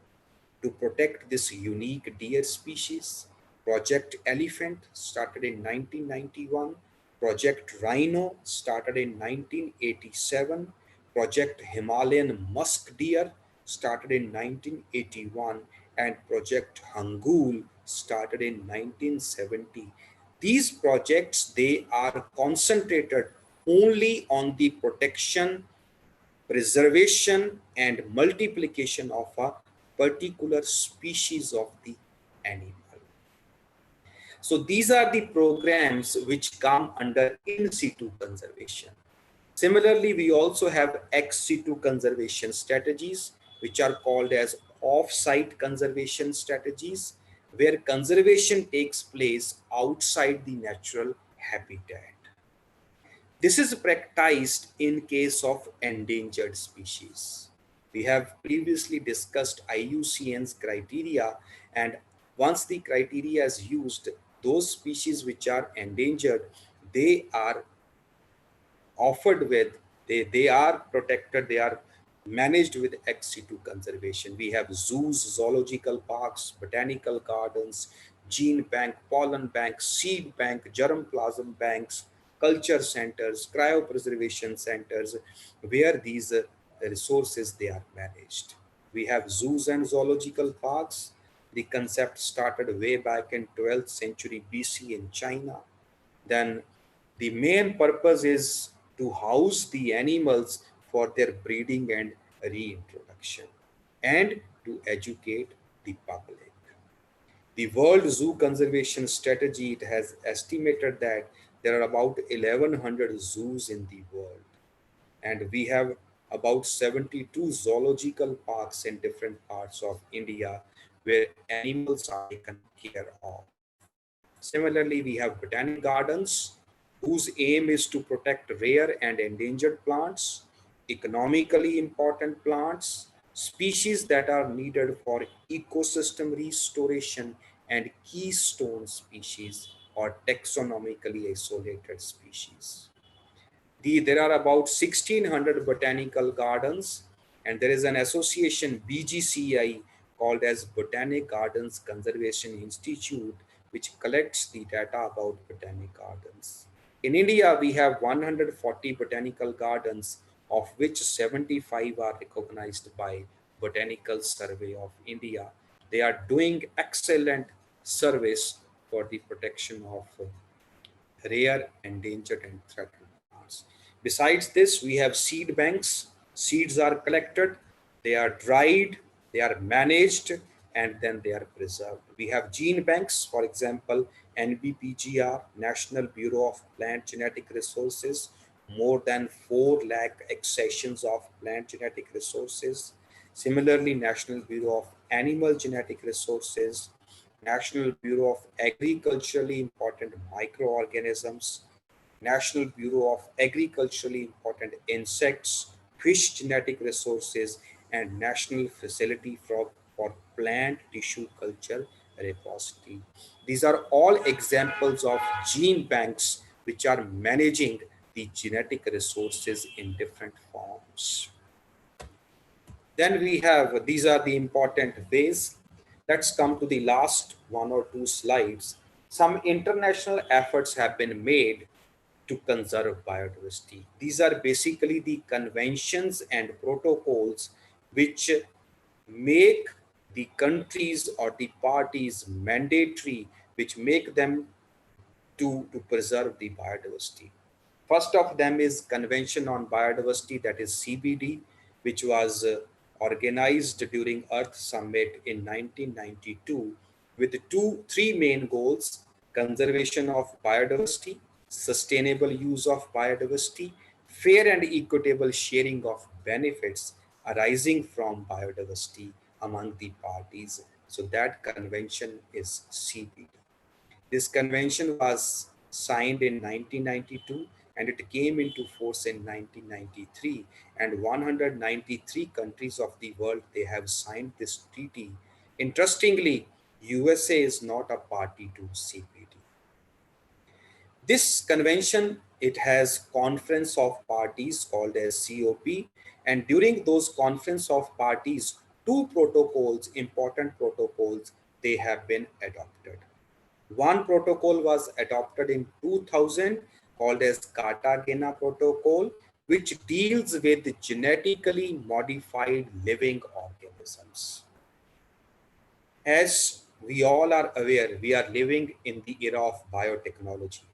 to protect this unique deer species. Project Elephant, started in 1991. Project Rhino started in 1987. Project Himalayan Musk Deer started in 1981, and Project Hangul started in 1970. These projects, they are concentrated only on the protection, preservation, and multiplication of a particular species of the animal. So these are the programs which come under in situ conservation. Similarly, we also have ex situ conservation strategies, which are called as off-site conservation strategies, where conservation takes place outside the natural habitat. This is practiced in case of endangered species. We have previously discussed IUCN's criteria, and once the criteria is used, those species which are endangered, they are offered with, they are protected, they are managed with ex situ conservation. We have zoos, zoological parks, botanical gardens, gene bank, pollen bank, seed bank, germplasm banks, culture centers, cryopreservation centers, where these resources they are managed. We have zoos and zoological parks. The concept started way back in 12th century BC in China. Then the main purpose is to house the animals for their breeding and reintroduction, and to educate the public. The World Zoo Conservation Strategy, it has estimated that there are about 1100 zoos in the world, and we have about 72 zoological parks in different parts of India where animals are taken care of. Similarly, we have botanic gardens whose aim is to protect rare and endangered plants, economically important plants, species that are needed for ecosystem restoration, and keystone species or taxonomically isolated species. There are about 1600 botanical gardens, and there is an association BGCI called as Botanic Gardens Conservation Institute, which collects the data about botanic gardens. In India, we have 140 botanical gardens, of which 75 are recognized by Botanical Survey of India. They are doing excellent service for the protection of rare, endangered, and threatened plants. Besides this, we have seed banks. Seeds are collected, they are dried, they are managed, and then they are preserved. We have gene banks, for example, NBPGR, National Bureau of Plant Genetic Resources, more than 4 lakh accessions of plant genetic resources. Similarly, National Bureau of Animal Genetic Resources, National Bureau of Agriculturally Important Microorganisms, National Bureau of Agriculturally Important Insects, Fish Genetic Resources, and National Facility for Plant Tissue Culture Repository. These are all examples of gene banks which are managing the genetic resources in different forms. Then we have, these are the important ways. Let's come to the last 1 or 2 slides. Some international efforts have been made to conserve biodiversity. These are basically the conventions and protocols which make the countries or the parties mandatory, which make them to preserve the biodiversity. First of them is Convention on Biodiversity, that is CBD, which was organized during Earth Summit in 1992 with three main goals: conservation of biodiversity, sustainable use of biodiversity, fair and equitable sharing of benefits arising from biodiversity among the parties. So that convention is CBD. This convention was signed in 1992 and it came into force in 1993, and 193 countries of the world, they have signed this treaty. Interestingly, USA is not a party to CBD. This convention, it has conference of parties called as COP, and during those conference of parties, two protocols, important protocols, they have been adopted. One protocol was adopted in 2000, called as Cartagena Protocol, which deals with genetically modified living organisms. As we all are aware, we are living in the era of biotechnology,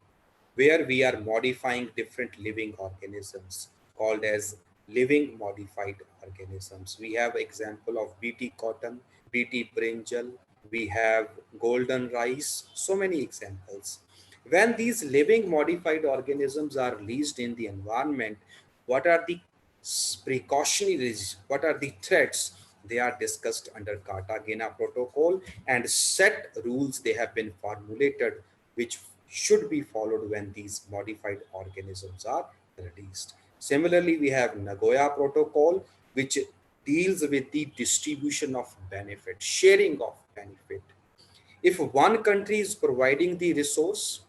where we are modifying different living organisms called as living modified organisms. We have example of BT cotton, BT brinjal, we have golden rice, so many examples. When these living modified organisms are released in the environment, what are the precautionaries, what are the threats? They are discussed under Cartagena Protocol, and set rules they have been formulated which should be followed when these modified organisms are released. Similarly, we have Nagoya Protocol, which deals with the distribution of benefit, sharing of benefit. If one country is providing the resource,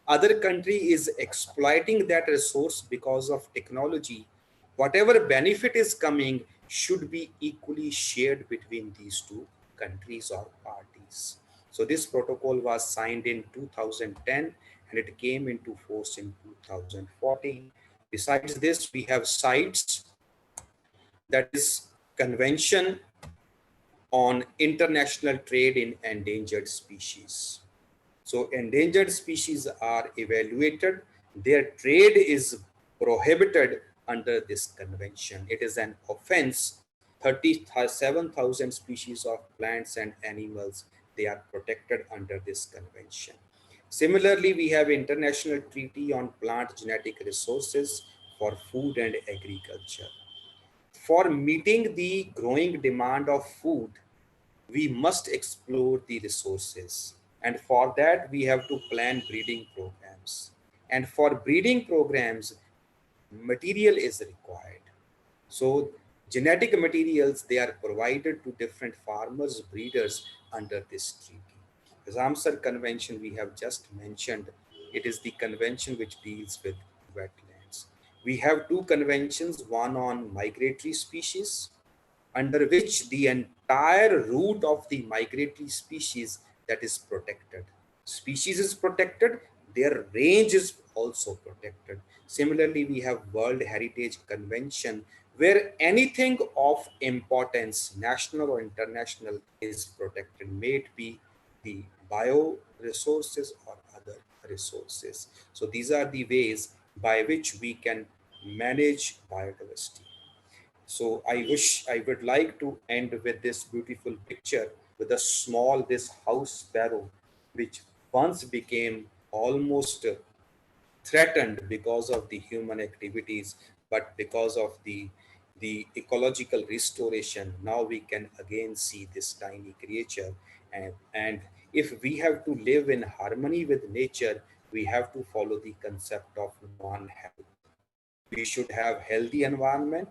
other country is exploiting that resource because of technology, whatever benefit is coming should be equally shared between these two countries or parties. So this protocol was signed in 2010 and it came into force in 2014. Besides this, we have CITES, that is Convention on International Trade in Endangered Species. So endangered species are evaluated. Their trade is prohibited under this convention. It is an offense. 37,000 species of plants and animals, they are protected under this convention. Similarly, we have International Treaty on Plant Genetic Resources for Food and Agriculture. For meeting the growing demand of food, we must explore the resources. And for that, we have to plan breeding programs. And for breeding programs, material is required. So genetic materials, they are provided to different farmers, breeders under this treaty. The Ramsar Convention we have just mentioned, it is the convention which deals with wetlands. We have two conventions, one on migratory species, under which the entire route of the migratory species that is protected. Species is protected, their range is also protected. Similarly, we have World Heritage Convention where anything of importance, national or international, is protected, may it be the bio resources or other resources. So these are the ways by which we can manage biodiversity. So I would like to end with this beautiful picture with a small, this house sparrow, which once became almost threatened because of the human activities, but because of the ecological restoration, now we can again see this tiny creature. And if we have to live in harmony with nature, we have to follow the concept of one health. We should have healthy environment,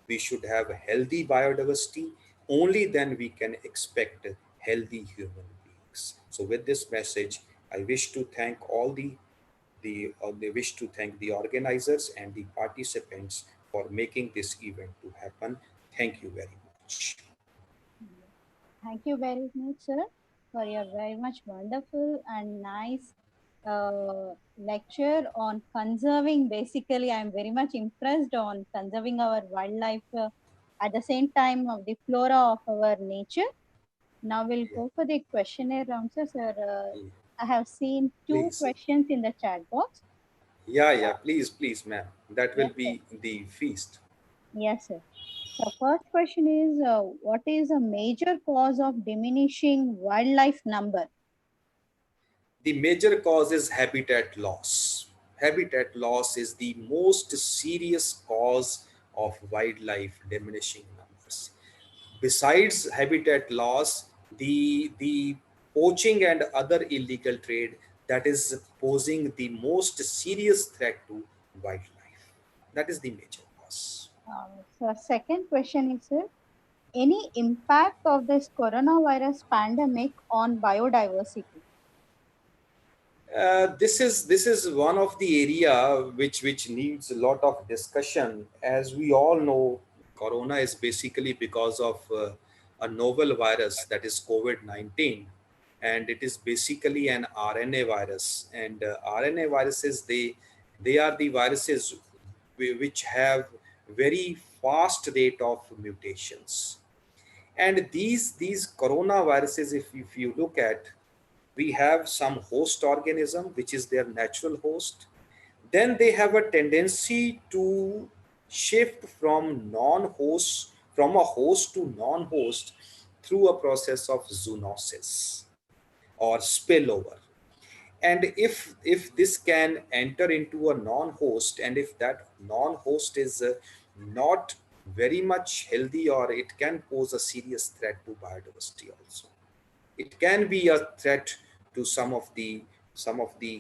we should have healthy biodiversity. Only then we can expect healthy human beings. So with this message, I wish to thank all they wish to thank the organizers and the participants for making this event to happen. Thank you very much. Thank you very much, sir, for your very much wonderful and nice lecture on conserving. Basically, I am very much impressed on conserving our wildlife at the same time of the flora of our nature. Now we'll Yeah. go for the questionnaire round, sir. Sir, Yeah. I have seen two Please. questions in the chat box. Yeah, please, ma'am. That will Yes, sir. be the feast. Yes, sir. The first question is, what is a major cause of diminishing wildlife number? The major cause is habitat loss. Habitat loss is the most serious cause of wildlife diminishing numbers. Besides habitat loss, the poaching and other illegal trade, that is posing the most serious threat to wildlife. That is the major cause. So, second question is, any impact of this coronavirus pandemic on biodiversity? This is one of the area which needs a lot of discussion. As we all know, corona is basically because of a novel virus, that is COVID-19, and it is basically an RNA virus. And RNA viruses, They are the viruses which have very fast rate of mutations. And these coronaviruses, if you look at, we have some host organism, which is their natural host. Then they have a tendency to shift from from a host to non-host through a process of zoonosis or spillover. And if this can enter into a non-host, and if that non-host is not very much healthy, or it can pose a serious threat to biodiversity also. It can be a threat to some of the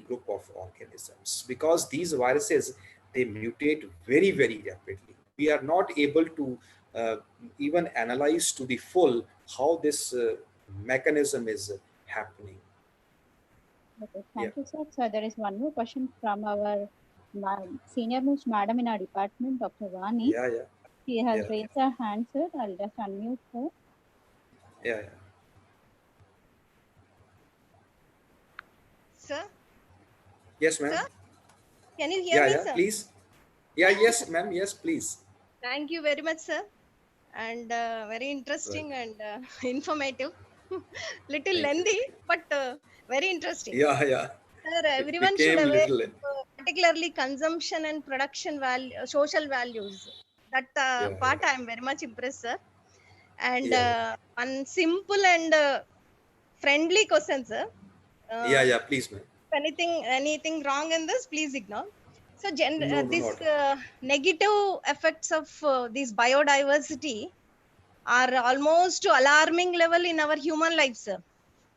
group of organisms, because these viruses, they mutate very, very rapidly. We are not able to even analyze to the full how this mechanism is happening. Okay, thank you, sir. So there is one more question from our senior most madam in our department, Dr. Vani. Yeah, yeah, She has yeah, raised her hand, sir. I'll just unmute her. yeah, yeah. Sir, Yes, ma'am. sir, can you hear Yeah, me, yeah, sir? please. Yeah, yes, ma'am. Yes, please. Thank you very much, sir. And very interesting and informative. Little Thank you. lengthy, but very interesting. Yeah, yeah. Sir, It everyone should became aware, little. particularly consumption and production value, social values. That Yeah, part yeah, I am very much impressed, sir. And yeah, one simple and friendly question, sir. yeah, Uh, yeah. Please, ma'am. anything wrong in this, please ignore. So No, no, this not. negative effects of this biodiversity are almost to alarming level in our human lives, sir.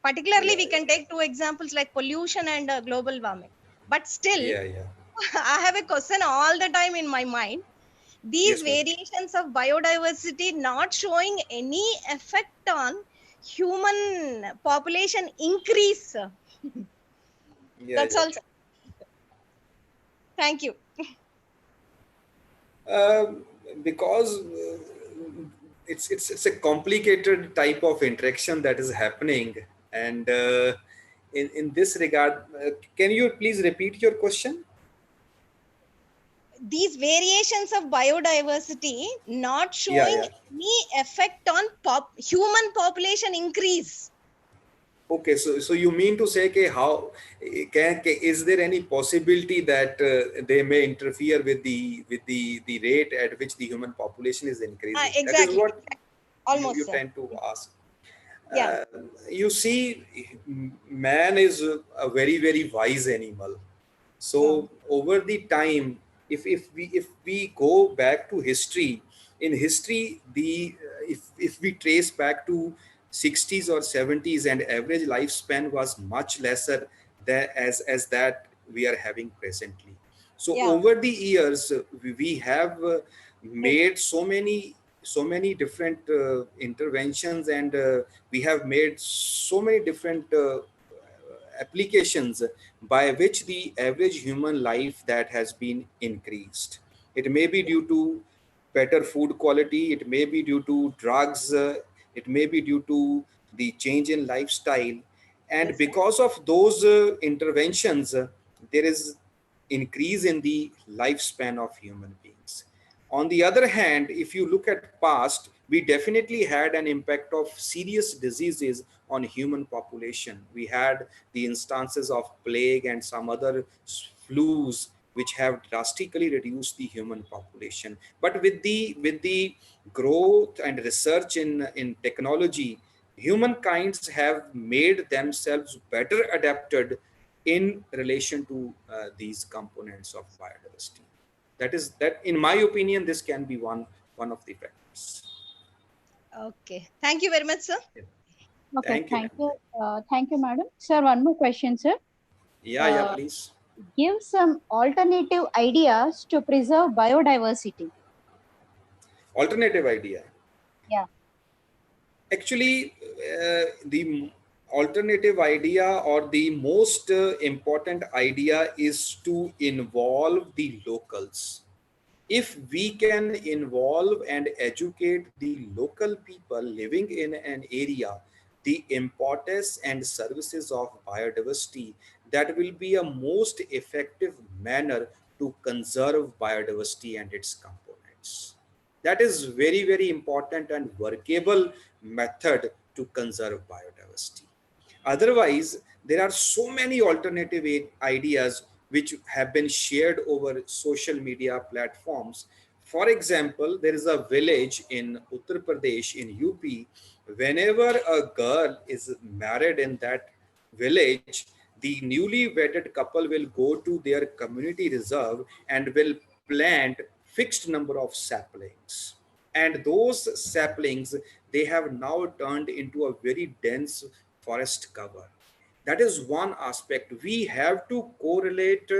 Particularly Yeah, we yeah, can take two examples like pollution and global warming. But still yeah, yeah. I have a question all the time in my mind. These Yes, ma'am. variations of biodiversity not showing any effect on human population increase, sir. Yeah, That's yeah. all, sir. Thank you. Because it's a complicated type of interaction that is happening, and in this regard, can you please repeat your question? These variations of biodiversity not Yeah, showing yeah. any effect on human population increase. Okay, so you mean to say, how is there any possibility that they may interfere with the rate at which the human population is increasing? That is Exactly. what you Almost, sir. tend to ask. Yeah. You see, man is a very, very wise animal. So over the time, if we go back to history, in history, if we trace back to 60s or 70s, and average lifespan was much lesser than as that we are having presently. So Yeah. over the years, we have made so many different interventions, and we have made so many different applications by which the average human life that has been increased. It may be due to better food quality, it may be due to drugs, it may be due to the change in lifestyle. And Yes, sir. because of those interventions, there is increase in the lifespan of human beings. On the other hand, if you look at past, we definitely had an impact of serious diseases on human population. We had the instances of plague and some other flus which have drastically reduced the human population. But with the growth and research in technology, humankinds have made themselves better adapted in relation to these components of biodiversity. That in my opinion, this can be one of the factors. Okay. Thank you very much, sir. Okay, Thank you, ma'am. thank you, madam. Sir, one more question, sir. Yeah, please. Give some alternative ideas to preserve biodiversity. Alternative idea. Yeah. Actually, the alternative idea, or the most important idea, is to involve the locals. If we can involve and educate the local people living in an area the importance and services of biodiversity, that will be a most effective manner to conserve biodiversity and its components. That is very, very important and workable method to conserve biodiversity. Otherwise, there are so many alternative ideas which have been shared over social media platforms. For example, there is a village in Uttar Pradesh in UP. Whenever a girl is married in that village, the newly wedded couple will go to their community reserve and will plant fixed number of saplings. And those saplings, they have now turned into a very dense forest cover. That is one aspect. We have to correlate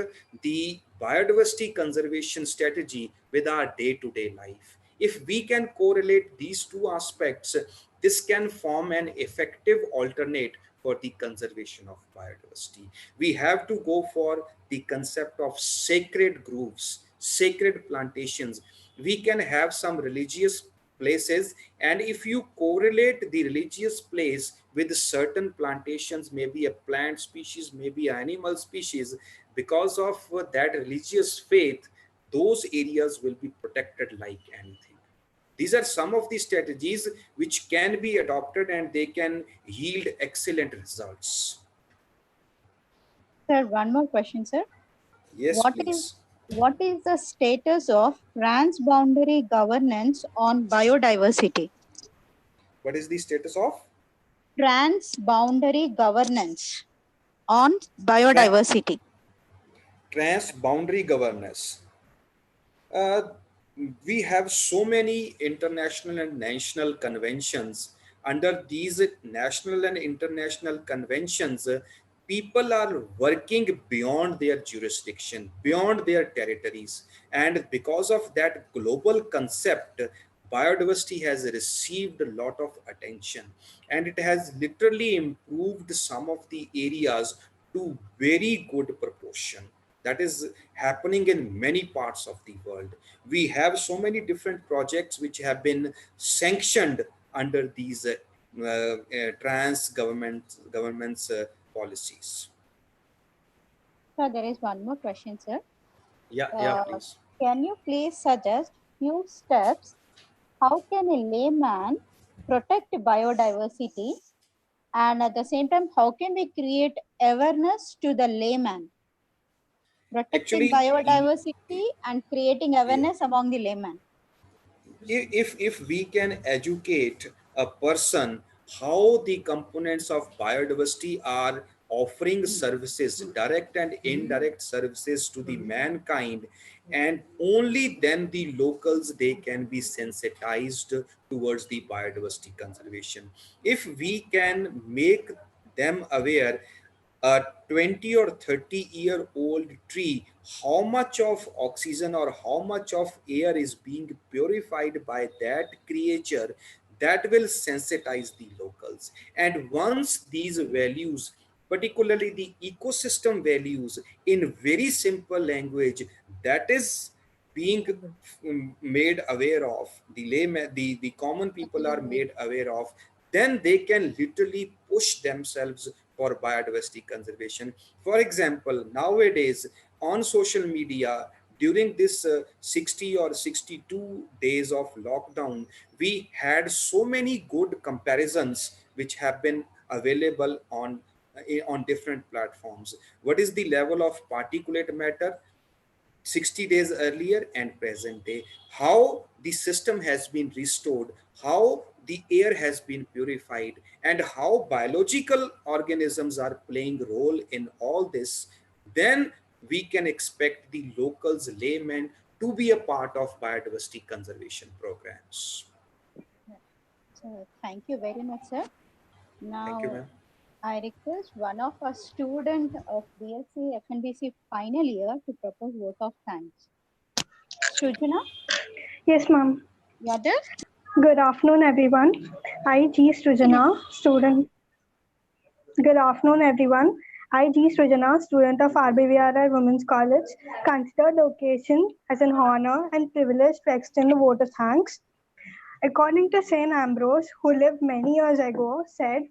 the biodiversity conservation strategy with our day-to-day life. If we can correlate these two aspects, this can form an effective alternate for the conservation of biodiversity. We have to go for the concept of sacred groves, sacred plantations. We can have some religious places, and if you correlate the religious place with certain plantations, maybe a plant species, maybe animal species, because of that religious faith, those areas will be protected like anything. These are some of the strategies which can be adopted and they can yield excellent results. Sir, one more question, sir. Yes, please. What is the status of transboundary governance on biodiversity? What is the status of? Transboundary governance on biodiversity. Transboundary governance. We have so many international and national conventions. Under these national and international conventions, people are working beyond their jurisdiction, beyond their territories. And because of that global concept, biodiversity has received a lot of attention, and it has literally improved some of the areas to very good proportion. That is happening in many parts of the world. We have so many different projects which have been sanctioned under these trans governments policies. Sir, there is one more question, sir. Yeah, please. Can you please suggest few steps? How can a layman protect biodiversity? And at the same time, how can we create awareness to the layman? Protecting biodiversity and creating awareness among the layman. If we can educate a person how the components of biodiversity are offering services, direct and indirect services to the mankind, and only then the locals, they can be sensitized towards the biodiversity conservation. If we can make them aware, a 20 or 30-year-old tree, how much of oxygen or how much of air is being purified by that creature, that will sensitize the locals. And once these values, particularly the ecosystem values, in very simple language, that is being made aware of, the common people are made aware of, then they can literally push themselves for biodiversity conservation. For example, nowadays on social media, during this 60 or 62 days of lockdown, we had so many good comparisons which have been available on different platforms. What is the level of particulate matter 60 days earlier and present day, how the system has been restored, how the air has been purified, and how biological organisms are playing role in all this, then we can expect the locals, laymen, to be a part of biodiversity conservation programs. So, thank you very much, sir. Now, thank you, ma'am. I request one of our student of BSc FNBC final year to propose vote of thanks. Sujana? Yes, ma'am. You are there? Good afternoon, everyone. I, G. Sujana, student. Good afternoon, everyone. I, G. Sujana, student of RBVRR Women's College, consider the occasion as an honor and privilege to extend a vote of thanks. According to Saint Ambrose, who lived many years ago, said,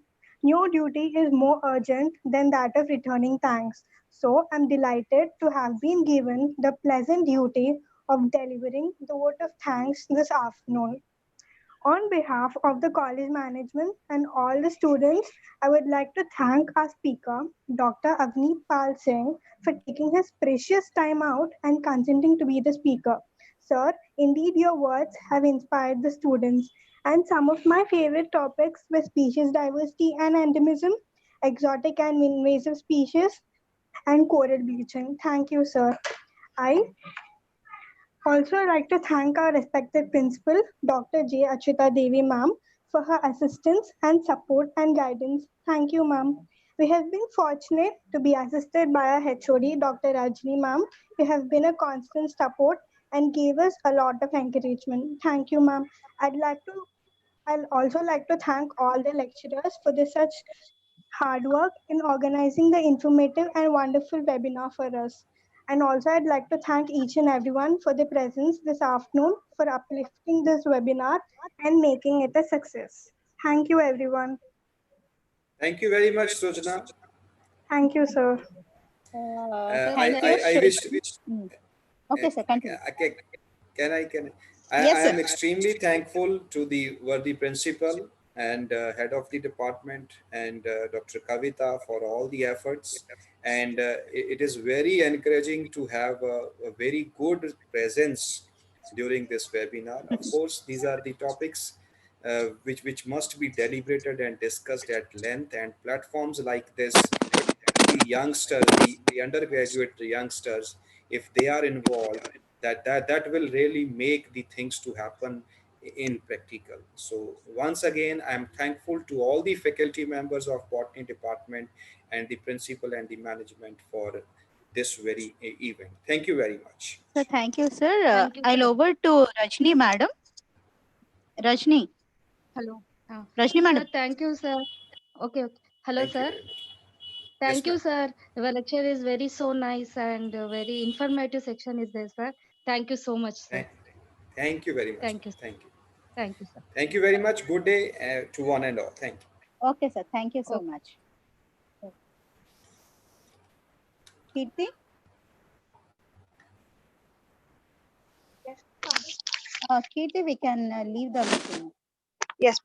"No duty is more urgent than that of returning thanks." So I'm delighted to have been given the pleasant duty of delivering the vote of thanks this afternoon. On behalf of the college management and all the students, I would like to thank our speaker, Dr. Avneet Pal Singh, for taking his precious time out and consenting to be the speaker. Sir, indeed your words have inspired the students, and some of my favorite topics were species diversity and endemism, exotic and invasive species, and coral bleaching. Thank you, sir. I also, I'd like to thank our respected principal, Dr. J. Achita Devi ma'am, for her assistance and support and guidance. Thank you, ma'am. We have been fortunate to be assisted by our HOD, Dr. Rajni ma'am. You have been a constant support and gave us a lot of encouragement. Thank you, ma'am. I'll also like to thank all the lecturers for the such hard work in organizing the informative and wonderful webinar for us. And also, I'd like to thank each and everyone for their presence this afternoon for uplifting this webinar and making it a success. Thank you, everyone. Thank you very much, Sujana. Thank you, sir. Thank you. I wish. Okay, sir, continue. I Yes, am sir. extremely thankful to the worthy principal and head of the department and Dr. Kavita for all the efforts. And it is very encouraging to have a very good presence during this webinar. Of course, these are the topics which must be deliberated and discussed at length, and platforms like this, the youngsters, the undergraduate youngsters, if they are involved, that will really make the things to happen in practical. So once again, I'm thankful to all the faculty members of botany department and the principal and the management for this very event. Thank you very much. So thank you, sir. Thank you, I'll sir. over to Rajni, madam. Rajni. Hello. Rajni, Sir, madam. thank you, sir. Okay. Hello, Thank you sir. very much. Yes, Thank you, ma'am. sir. Your lecture is very so nice and very informative section is there, sir. Thank you so much, sir. Thank you very much, Thank ma'am. you, sir. Thank you. Thank you, sir. Thank you very much. Good day to one and all. Thank you. Okay, sir. Thank you so Okay. much. Kirti? Yes. Kirti, we can leave the meeting. Yes.